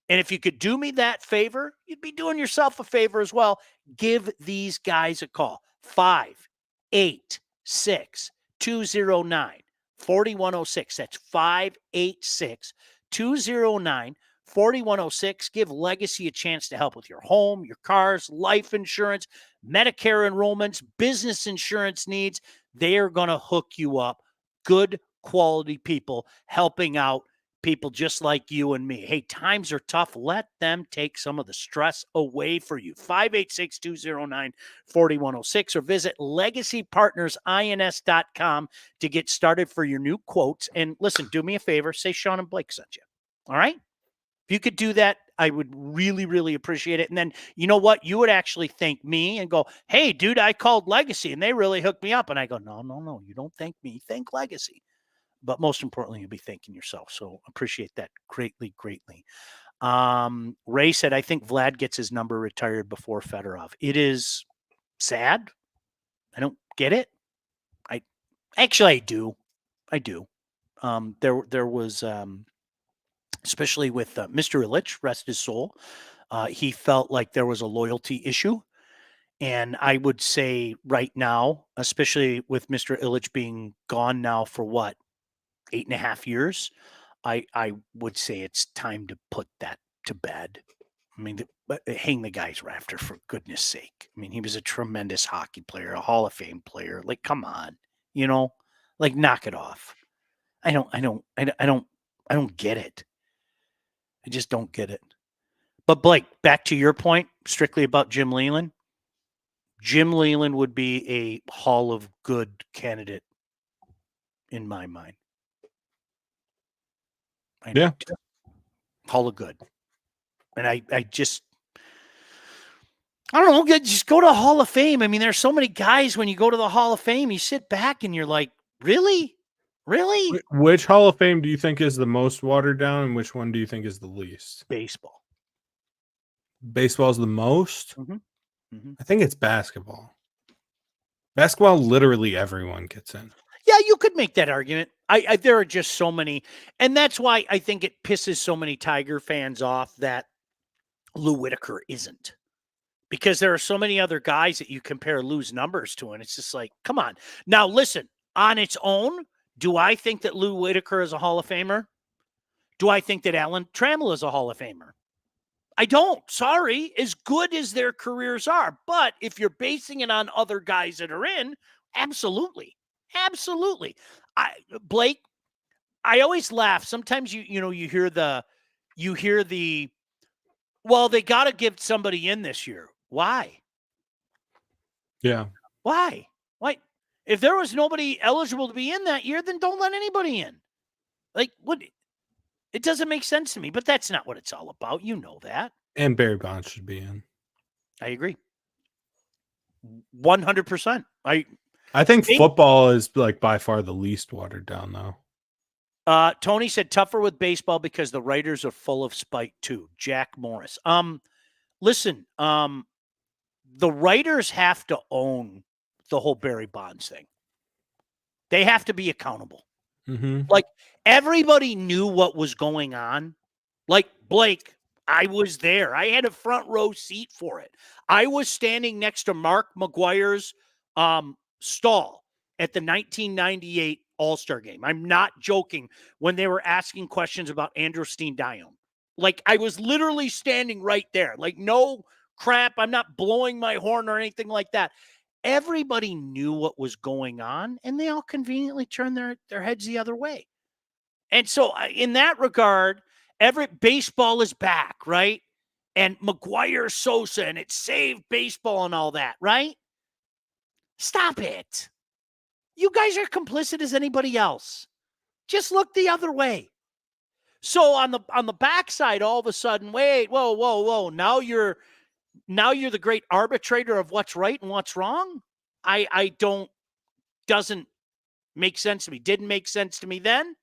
Speaker 2: And if you could do me that favor, you'd be doing yourself a favor as well. Give these guys a call. 586-209-4106. That's 586-209-4106. Give Legacy a chance to help with your home, your cars, life insurance, Medicare enrollments, business insurance needs. They are going to hook you up. Good quality people helping out people just like you and me. Hey, times are tough. Let them take some of the stress away for you. 586-209-4106 or visit legacypartnersins.com to get started for your new quotes. And listen, do me a favor. Say Sean and Blake sent you. All right? If you could do that, I would really, really appreciate it. And then, you know what? You would actually thank me and go, hey, dude, I called Legacy and they really hooked me up. And I go, no, you don't thank me. Thank Legacy. But most importantly, you'll be thanking yourself. So appreciate that greatly, greatly. Ray said, I think Vlad gets his number retired before Fedorov. It is sad. I don't get it. I do. There was, especially with Mr. Illich, rest his soul. He felt like there was a loyalty issue. And I would say right now, especially with Mr. Illich being gone now for what? 8.5 years, I would say it's time to put that to bed. I mean, hang the guy's rafter for goodness sake. I mean, he was a tremendous hockey player, a Hall of Fame player. Like, come on, like knock it off. I don't get it. I just don't get it. But Blake, back to your point, strictly about Jim Leyland. Jim Leyland would be a Hall of Good candidate in my mind.
Speaker 3: Yeah.
Speaker 2: Hall of Good. And I don't know, just go to Hall of Fame. I mean, there's so many guys when you go to the Hall of Fame, you sit back and you're like, really? Really?
Speaker 3: Which Hall of Fame do you think is the most watered down and which one do you think is the least?
Speaker 2: Baseball.
Speaker 3: Baseball's the most?
Speaker 2: Mm-hmm. Mm-hmm.
Speaker 3: I think it's basketball. Basketball, literally everyone gets in.
Speaker 2: Yeah, you could make that argument. There are just so many. And that's why I think it pisses so many Tiger fans off that Lou Whitaker isn't. Because there are so many other guys that you compare Lou's numbers to, and it's just like, come on. Now, listen, on its own, do I think that Lou Whitaker is a Hall of Famer? Do I think that Alan Trammell is a Hall of Famer? I don't. Sorry. As good as their careers are. But if you're basing it on other guys that are in, absolutely. Absolutely. Blake, I always laugh. Sometimes you hear the, well, they got to give somebody in this year. Why?
Speaker 3: Yeah.
Speaker 2: Why? If there was nobody eligible to be in that year, then don't let anybody in. Like, what? It doesn't make sense to me, but that's not what it's all about. You know that.
Speaker 3: And Barry Bonds should be in.
Speaker 2: I agree. 100%.
Speaker 3: I think football is like by far the least watered down, though.
Speaker 2: Tony said tougher with baseball because the writers are full of spite too. Jack Morris. Listen, the writers have to own the whole Barry Bonds thing. They have to be accountable.
Speaker 3: Mm-hmm.
Speaker 2: Like everybody knew what was going on. Like Blake, I was there. I had a front row seat for it. I was standing next to Mark McGuire's stall at the 1998 All-Star game. I'm not joking when they were asking questions about Andrew Dion. Like I was literally standing right there. Like no crap. I'm not blowing my horn or anything like that. Everybody knew what was going on and they all conveniently turned their heads the other way. And so in that regard, baseball is back, right? And McGuire Sosa and it saved baseball and all that, right? Stop it. You guys are complicit as anybody else. Just look the other way. So on the backside, all of a sudden, wait, whoa. Now you're the great arbitrator of what's right and what's wrong. Doesn't Makes sense to me. Didn't make sense to me then,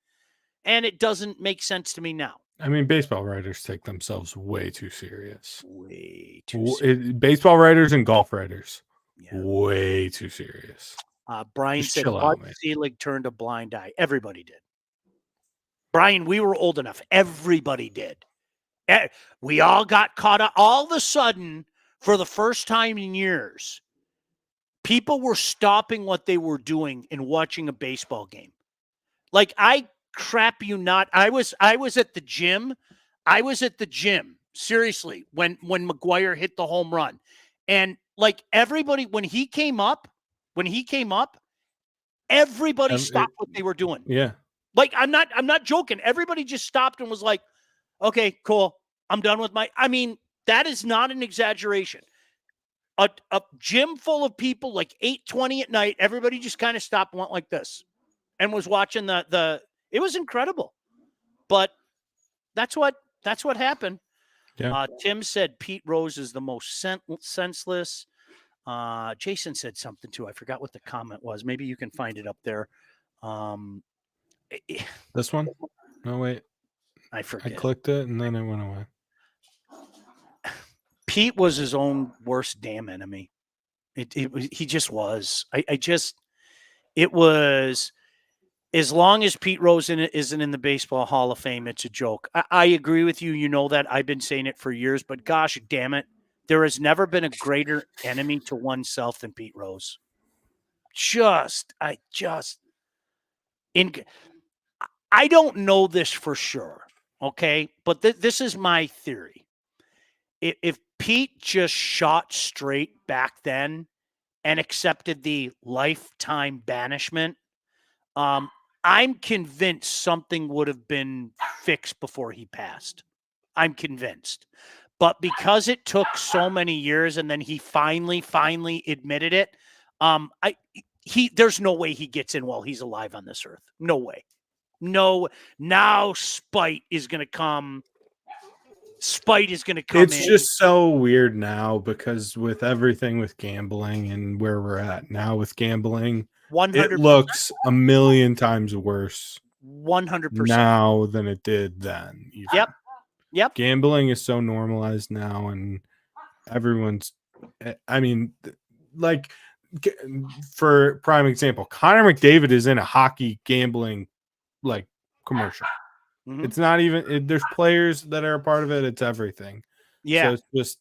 Speaker 2: and it doesn't make sense to me now.
Speaker 3: I mean, baseball writers take themselves way too serious.
Speaker 2: Way too serious.
Speaker 3: Baseball writers and golf writers,
Speaker 2: Yeah.
Speaker 3: way too serious.
Speaker 2: Brian
Speaker 3: Just
Speaker 2: said,
Speaker 3: chill
Speaker 2: Bud
Speaker 3: out, man.
Speaker 2: Selig turned a blind eye. Everybody did. Brian, we were old enough. Everybody did. We all got caught up. All of a sudden, for the first time in years, people were stopping what they were doing and watching a baseball game. Like, I crap you not. I was at the gym. Seriously, when McGuire hit the home run. And like everybody, when he came up, everybody stopped what they were doing.
Speaker 3: Yeah.
Speaker 2: Like, I'm not joking. Everybody just stopped and was like, okay, cool. I'm done with I mean, that is not an exaggeration. A gym full of people, like 8:20 at night, everybody just kind of stopped and went like this and was watching it was incredible. But that's what happened.
Speaker 3: Yeah.
Speaker 2: Tim said Pete Rose is the most senseless. Jason said something too. I forgot what the comment was. Maybe you can find it up there.
Speaker 3: This one? No, wait.
Speaker 2: I forget.
Speaker 3: I clicked it and then it went away.
Speaker 2: Pete was his own worst damn enemy. He just was. It was, as long as Pete Rose isn't in the Baseball Hall of Fame, it's a joke. I agree with you. You know that. I've been saying it for years, but gosh damn it, there has never been a greater enemy to oneself than Pete Rose. I don't know this for sure, okay? But this is my theory. If Pete just shot straight back then and accepted the lifetime banishment, I'm convinced something would have been fixed before he passed. I'm convinced. But because it took so many years and then he finally admitted it, there's no way he gets in while he's alive on this earth. No way. No. Now spite is going to come.
Speaker 3: It's just so weird now because with everything with gambling and where we're at now with gambling, 100%. It looks a million times worse
Speaker 2: 100%
Speaker 3: now than it did then. Even.
Speaker 2: Yep.
Speaker 3: Gambling is so normalized now and everyone's, I mean, like for prime example, Connor McDavid is in a hockey gambling like commercial. Mm-hmm. It's not even, there's players that are a part of it. It's everything.
Speaker 2: Yeah.
Speaker 3: So it's just,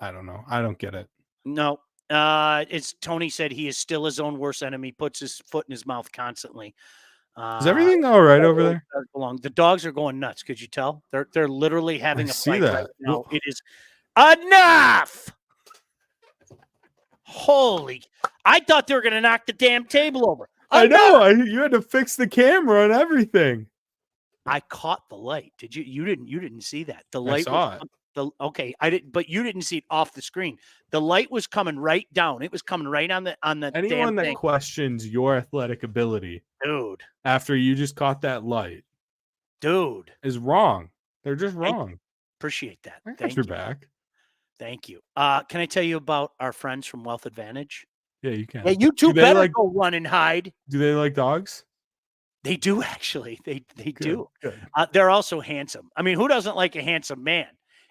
Speaker 3: I don't know. I don't get it.
Speaker 2: No. It's Tony said he is still his own worst enemy, puts his foot in his mouth constantly.
Speaker 3: Is everything all right over there?
Speaker 2: The dogs are going nuts. Could you tell? They're literally having a fight right now.
Speaker 3: Well,
Speaker 2: it is enough. Holy! I thought they were going to knock the damn table over.
Speaker 3: I know. You had to fix the camera and everything.
Speaker 2: I caught the light. Did you? You didn't see that. The light.
Speaker 3: I saw it.
Speaker 2: Okay, I didn't. But you didn't see it off the screen. The light was coming right down. It was coming right on the.
Speaker 3: Anyone that questions your athletic ability,
Speaker 2: dude,
Speaker 3: after you just caught that light,
Speaker 2: dude,
Speaker 3: is wrong. They're just wrong.
Speaker 2: Appreciate that.
Speaker 3: Thank you. Back.
Speaker 2: Thank you. Can I tell you about our friends from Wealth Advantage?
Speaker 3: Yeah, you can.
Speaker 2: Yeah, you two better go run and hide.
Speaker 3: Do they like dogs?
Speaker 2: They do, actually. They do.
Speaker 3: Good.
Speaker 2: They're also handsome. I mean, who doesn't like a handsome man?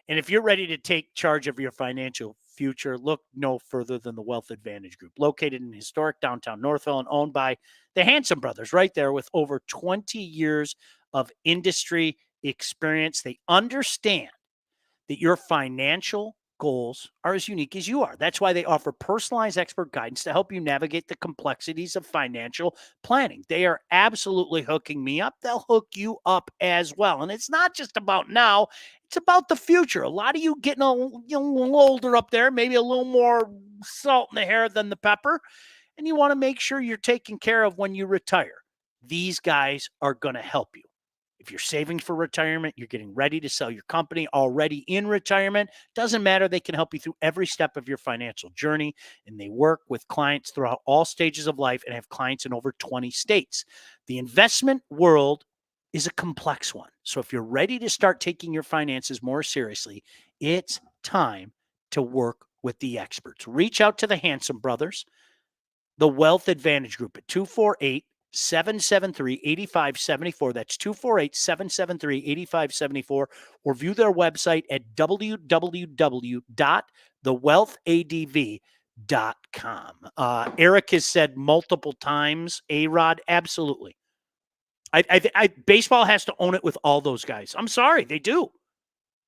Speaker 2: And if you're ready to take charge of your financial future, look no further than the Wealth Advantage Group, located in historic downtown Northville and owned by the Handsome brothers right there with over 20 years of industry experience. They understand that your financial goals are as unique as you are. That's why they offer personalized expert guidance to help you navigate the complexities of financial planning. They are absolutely hooking me up. They'll hook you up as well. And it's not just about now, it's about the future. A lot of you getting a little older up there, maybe a little more salt in the hair than the pepper, and you want to make sure you're taken care of when you retire. These guys are going to help you. If you're saving for retirement, you're getting ready to sell your company, already in retirement, doesn't matter. They can help you through every step of your financial journey, and they work with clients throughout all stages of life and have clients in over 20 states. The investment world is a complex one. So if you're ready to start taking your finances more seriously, it's time to work with the experts. Reach out to the Handsome brothers. the Wealth Advantage Group at 248-773-8574. That's 248-773-8574. Or view their website at www.thewealthadv.com. Eric has said multiple times, A-Rod, absolutely. Baseball has to own it with all those guys. I'm sorry, they do.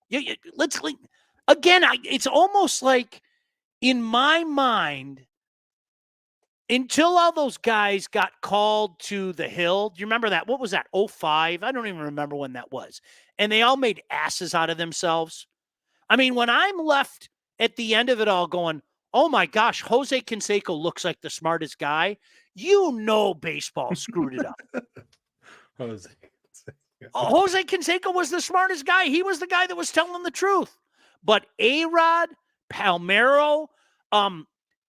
Speaker 2: It's almost like, in my mind, until all those guys got called to the Hill, do you remember that? What was that, 05? I don't even remember when that was. And they all made asses out of themselves. I mean, when I'm left at the end of it all going, oh my gosh, Jose Canseco looks like the smartest guy, baseball screwed it up.
Speaker 3: Jose
Speaker 2: Canseco was the smartest guy. He was the guy that was telling the truth. But A-Rod, Palmeiro,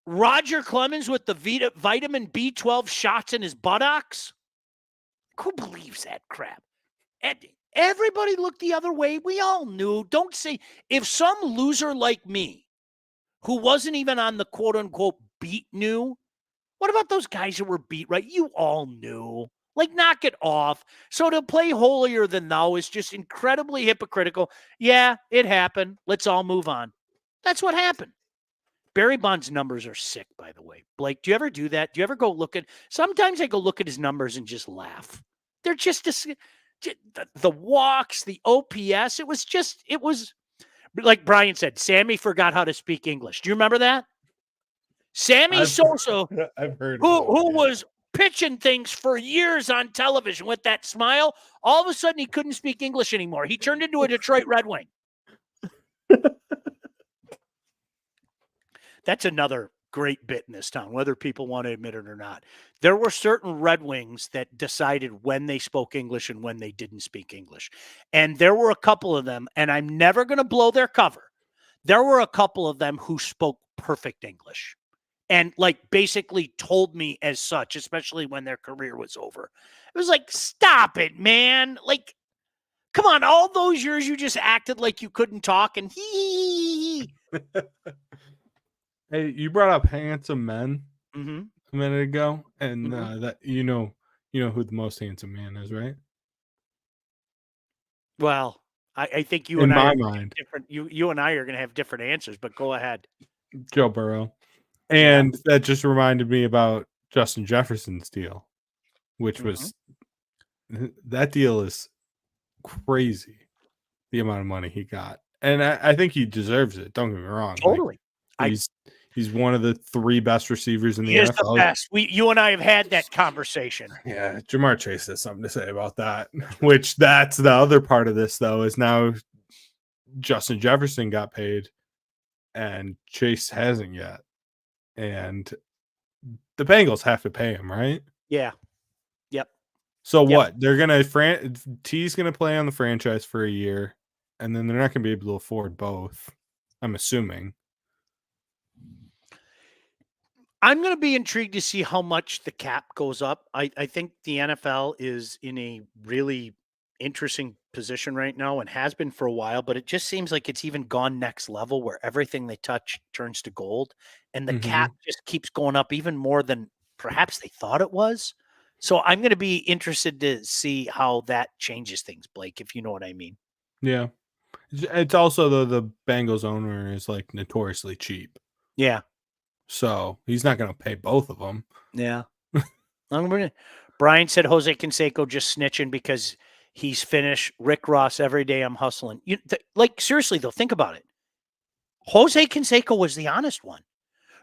Speaker 2: Roger Clemens with the vitamin B12 shots in his buttocks. Who believes that crap? And everybody looked the other way. We all knew. Don't say, if some loser like me, who wasn't even on the quote unquote beat, knew, what about those guys who were beat, right? You all knew. Like, knock it off. So to play holier than thou is just incredibly hypocritical. Yeah, it happened. Let's all move on. That's what happened. Barry Bonds' numbers are sick, by the way. Blake, do you ever do that? Do you ever go look at, sometimes I go look at his numbers and just laugh. They're just the walks, the OPS. It was like Brian said, Sammy forgot how to speak English. Do you remember that? Sammy Sosa,
Speaker 3: I've heard
Speaker 2: who was pitching things for years on television with that smile, all of a sudden he couldn't speak English anymore. He turned into a Detroit Red Wing. That's another great bit in this town, whether people want to admit it or not. There were certain Red Wings that decided when they spoke English and when they didn't speak English. And there were a couple of them, and I'm never going to blow their cover. There were a couple of them who spoke perfect English and basically told me as such, especially when their career was over. It was like, stop it, man. Come on, all those years you just acted like you couldn't talk and hee.
Speaker 3: Hey, you brought up handsome men a minute ago, and that you know who the most handsome man is, right?
Speaker 2: Well, I think you
Speaker 3: in
Speaker 2: and I
Speaker 3: my mind,
Speaker 2: different. You and I are going to have different answers, but go ahead.
Speaker 3: Joe Burrow, and that just reminded me about Justin Jefferson's deal, which was that deal is crazy. The amount of money he got, and I think he deserves it. Don't get me wrong.
Speaker 2: Totally.
Speaker 3: He's one of the 3 best receivers in the
Speaker 2: NFL. He is
Speaker 3: NFL.
Speaker 2: the best. You and I have had that conversation.
Speaker 3: Yeah, Jamar Chase has something to say about that. Which that's the other part of this, though, is now Justin Jefferson got paid, and Chase hasn't yet, and the Bengals have to pay him, right?
Speaker 2: Yeah. Yep.
Speaker 3: So what? They're gonna T's gonna play on the franchise for a year, and then they're not gonna be able to afford both. I'm assuming.
Speaker 2: I'm going to be intrigued to see how much the cap goes up. I think the NFL is in a really interesting position right now and has been for a while, but it just seems like it's even gone next level where everything they touch turns to gold, and the cap just keeps going up even more than perhaps they thought it was. So I'm going to be interested to see how that changes things, Blake, if you know what I mean.
Speaker 3: Yeah. It's also the Bengals owner is notoriously cheap.
Speaker 2: Yeah.
Speaker 3: So he's not going to pay both of them.
Speaker 2: Yeah. Brian said Jose Canseco just snitching because he's Finnish. Rick Ross, every day I'm hustling. Seriously, though, think about it. Jose Canseco was the honest one.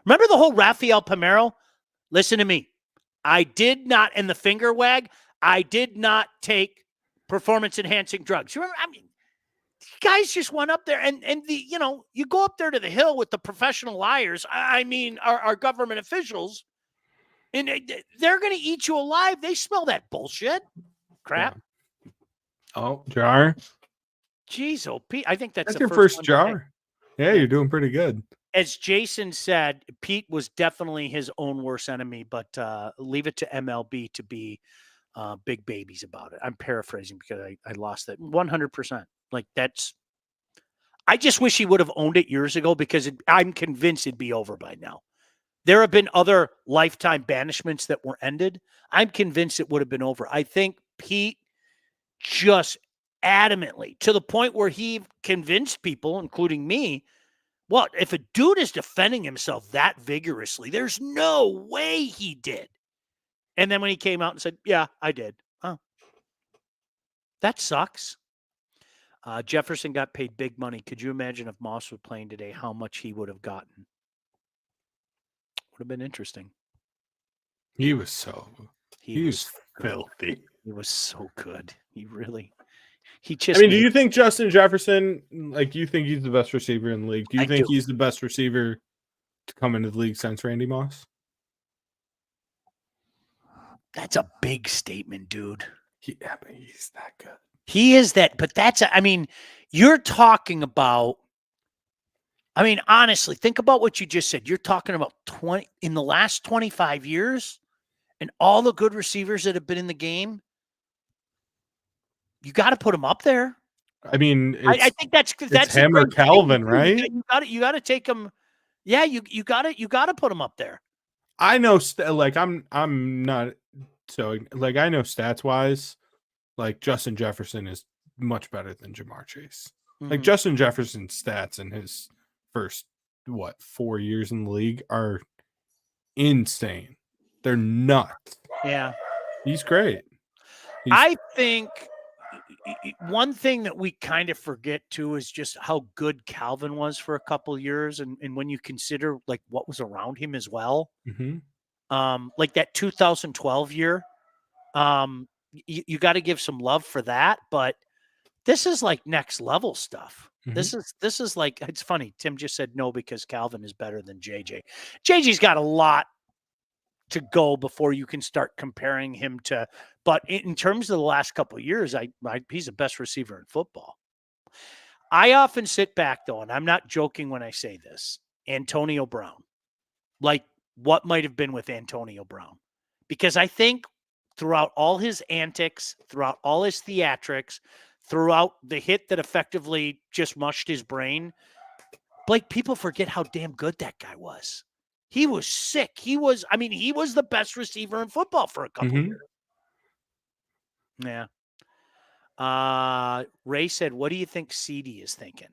Speaker 2: Remember the whole Rafael Palmeiro? Listen to me. I did not, and the finger wag, I did not take performance-enhancing drugs. You remember? I mean, guys just went up there and you go up there to the Hill with the professional liars. I mean, our government officials, and they're going to eat you alive. They smell that bullshit crap.
Speaker 3: Yeah. Oh, jar.
Speaker 2: Jeez, oh, Pete, I think that's
Speaker 3: your first jar. Yeah, you're doing pretty good.
Speaker 2: As Jason said, Pete was definitely his own worst enemy, but leave it to MLB to be big babies about it. I'm paraphrasing because I lost that 100%. I just wish he would have owned it years ago because I'm convinced it'd be over by now. There have been other lifetime banishments that were ended. I'm convinced it would have been over. I think Pete just adamantly, to the point where he convinced people, including me, well, if a dude is defending himself that vigorously, there's no way he did. And then when he came out and said, yeah, I did. Oh, that sucks. Jefferson got paid big money. Could you imagine if Moss was playing today, how much he would have gotten? Would have been interesting.
Speaker 3: He was filthy.
Speaker 2: He was so good. He
Speaker 3: I mean, do you think Justin Jefferson, like, you think he's the best receiver in the league? Do you think he's the best receiver to come into the league since Randy Moss?
Speaker 2: That's a big statement, dude.
Speaker 3: Yeah, but he's that good.
Speaker 2: He is that, but I mean, you're talking about, I mean, honestly, think about what you just said. You're talking about in the last 25 years and all the good receivers that have been in the game. You got to put him up there.
Speaker 3: I mean,
Speaker 2: I think that's
Speaker 3: him or Calvin, right?
Speaker 2: You got to take him. Yeah, you got to put him up there.
Speaker 3: I know, like, I'm not so, like, I know stats wise, like, Justin Jefferson is much better than Jamar Chase. Mm-hmm. Like, Justin Jefferson's stats in his first 4 years in the league are insane. They're nuts.
Speaker 2: Yeah,
Speaker 3: he's great.
Speaker 2: I think one thing that we kind of forget too is just how good Calvin was for a couple of years, and when you consider like what was around him as well, like that 2012 year, you got to give some love for that. But this is like next level stuff. This is like, it's funny. Tim just said no because Calvin is better than JJ. JJ's got a lot to go before you can start comparing him to, but in terms of the last couple of years, he's the best receiver in football. I often sit back though, and I'm not joking when I say this, Antonio Brown, like what might have been with Antonio Brown, because I think throughout all his antics, throughout all his theatrics, throughout the hit that effectively just mushed his brain, Blake, people forget how damn good that guy was. He was sick. He was the best receiver in football for a couple of years. Yeah. Ray said, what do you think CD is thinking?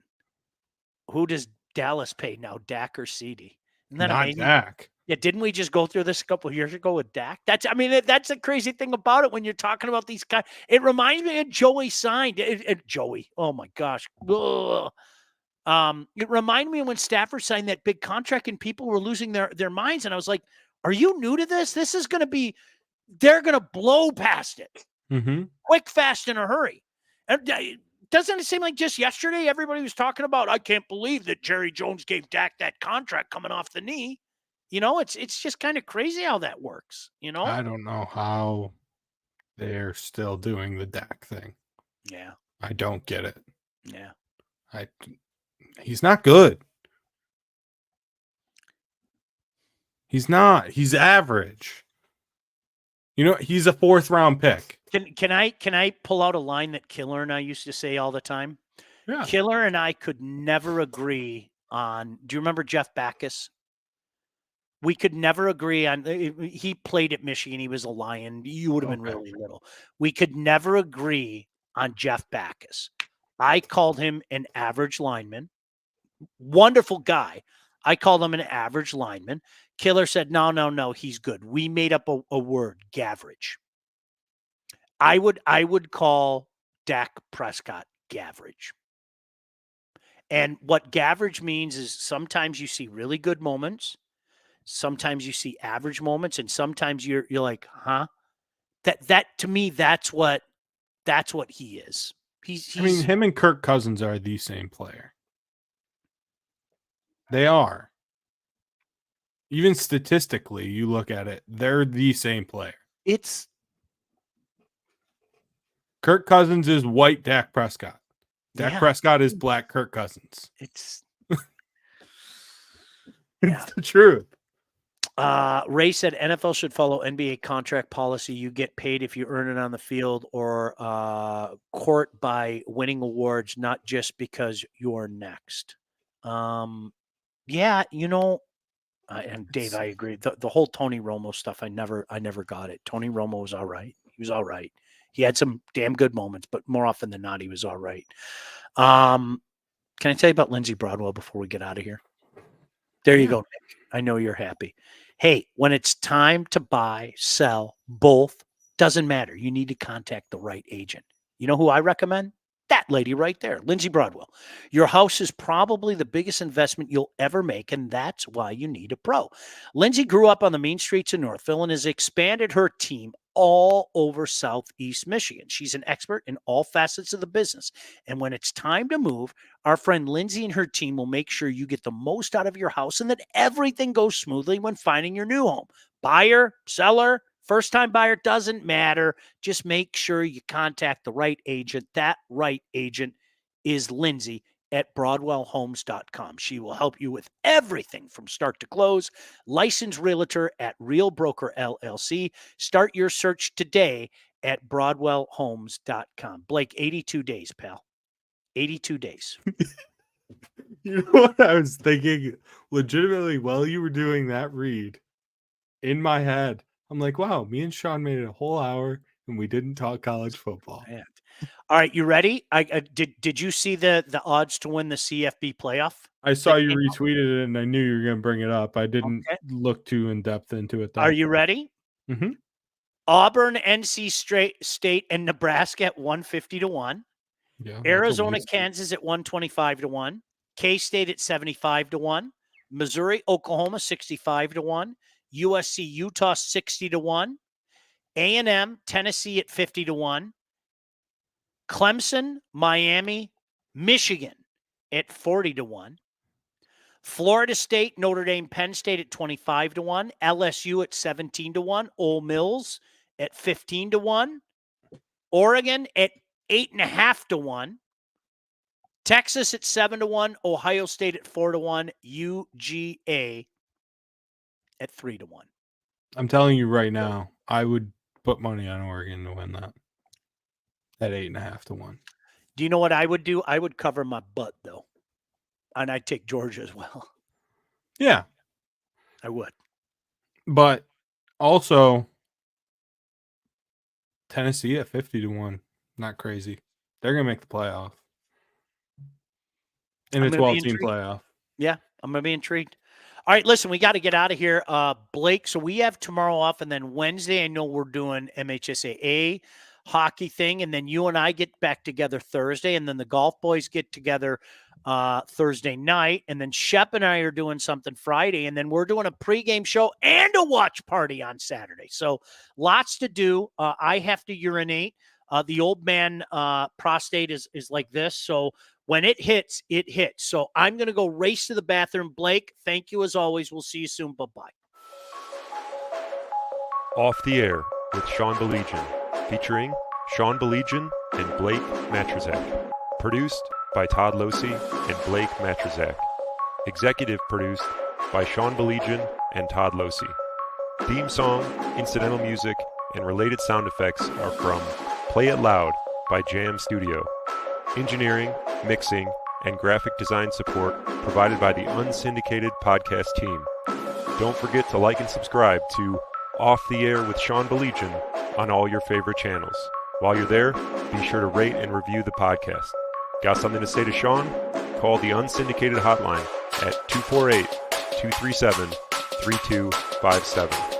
Speaker 2: Who does Dallas pay now, Dak or CD? Isn't that amazing?
Speaker 3: Dak.
Speaker 2: Yeah, didn't we just go through this a couple of years ago with Dak? That's the crazy thing about it when you're talking about these guys. It reminds me of Joey signed. Joey, oh my gosh. Ugh. It reminded me of when Stafford signed that big contract and people were losing their minds. And I was like, are you new to this? This is going to be, they're going to blow past it. Quick, fast, in a hurry. And doesn't it seem like just yesterday, everybody was talking about, I can't believe that Jerry Jones gave Dak that contract coming off the knee. You know, it's just kind of crazy how that works. You know,
Speaker 3: I don't know how they're still doing the Dak thing.
Speaker 2: Yeah.
Speaker 3: I don't get it.
Speaker 2: Yeah.
Speaker 3: He's not good. He's not. He's average. You know, he's a 4th round pick.
Speaker 2: Can I pull out a line that Killer and I used to say all the time?
Speaker 3: Yeah.
Speaker 2: Killer and I could never agree on. Do you remember Jeff Backus? We could never agree on. He played at Michigan. He was a Lion. You would have been really little. We could never agree on Jeff Backus. I called him an average lineman. Wonderful guy. I called him an average lineman. Killer said, no, he's good. We made up a word, gaverage. I would call Dak Prescott gaverage. And what gaverage means is sometimes you see really good moments, sometimes you see average moments, and sometimes you're like, huh? That to me, that's what he is. He's
Speaker 3: I mean, him and Kirk Cousins are the same player. They are. Even statistically, you look at it, they're the same player.
Speaker 2: It's
Speaker 3: Kirk Cousins is white Dak Prescott. Dak Prescott is black Kirk Cousins.
Speaker 2: It's
Speaker 3: the truth.
Speaker 2: Ray said NFL should follow NBA contract policy. You get paid if you earn it on the field or court by winning awards, not just because you're next. Yeah, you know, And Dave, I agree. The whole Tony Romo stuff, I never got it. Tony Romo was all right. He was all right. He had some damn good moments, but more often than not, he was all right. Can I tell you about Lindsey Broadwell before we get out of here? There you go, Nick. I know you're happy. Hey, when it's time to buy, sell, both, doesn't matter. You need to contact the right agent. You know who I recommend? That lady right there, Lindsey Broadwell. Your house is probably the biggest investment you'll ever make, and that's why you need a pro. Lindsey grew up on the mean streets of Northville and has expanded her team all over Southeast Michigan. She's an expert in all facets of the business. And when it's time to move, our friend Lindsey and her team will make sure you get the most out of your house and that everything goes smoothly when finding your new home. Buyer, seller, first-time buyer, doesn't matter. Just make sure you contact the right agent. That right agent is Lindsey at BroadwellHomes.com. She will help you with everything from start to close. Licensed realtor at Real Broker LLC. Start your search today at BroadwellHomes.com. Blake, 82 days, pal. 82 days.
Speaker 3: You know what I was thinking legitimately while you were doing that read in my head? I'm like, wow, me and Sean made it a whole hour and we didn't talk college football.
Speaker 2: Man. All right, you ready? Did you see the odds to win the CFB playoff?
Speaker 3: I saw you retweeted it and I knew you were going to bring it up. I didn't look too in depth into it, though.
Speaker 2: Are you ready?
Speaker 3: Mm-hmm.
Speaker 2: Auburn, NC State, and Nebraska at 150-1.
Speaker 3: Yeah,
Speaker 2: Arizona, Kansas at 125-1. K-State at 75-1. Missouri, Oklahoma 65-1. USC, Utah 60-1. A&M, Tennessee at 50-1. Clemson, Miami, Michigan at 40-1. Florida State, Notre Dame, Penn State at 25-1. LSU at 17-1. Ole Miss at 15-1. Oregon at 8.5-1. Texas at 7-1. Ohio State at 4-1. UGA at 3-1.
Speaker 3: I'm telling you right now, I would put money on Oregon to win that at 8.5-1.
Speaker 2: Do you know what I would do? I would cover my butt, though. And I'd take Georgia as well.
Speaker 3: Yeah.
Speaker 2: I would.
Speaker 3: But also, Tennessee at 50-1. Not crazy. They're going to make the playoff. And it's 12-team playoff.
Speaker 2: Yeah, I'm going to be intrigued. All right, listen, we got to get out of here. Blake, so we have tomorrow off, and then Wednesday, I know we're doing MHSAA hockey thing, and then you and I get back together Thursday, and then the golf boys get together Thursday night, and then Shep and I are doing something Friday, and then we're doing a pregame show and a watch party on Saturday. So lots to do. I have to urinate. The old man prostate is like this, so when it hits, it hits. So I'm going to go race to the bathroom. Blake, thank you as always. We'll see you soon. Bye-bye.
Speaker 4: Off the Air with Sean Baligian, featuring Sean Baligian and Blake Majchrzak. Produced by Todd Losey and Blake Majchrzak. Executive produced by Sean Baligian and Todd Losey. Theme song, incidental music, and related sound effects are from Play It Loud by Jam Studio. Engineering, mixing, and graphic design support provided by the Unsyndicated podcast team. Don't forget to like and subscribe to Off the Air with Sean Baligian on all your favorite channels. While you're there, be sure to rate and review the podcast. Got something to say to Sean? Call the Unsyndicated hotline at 248-237-3257.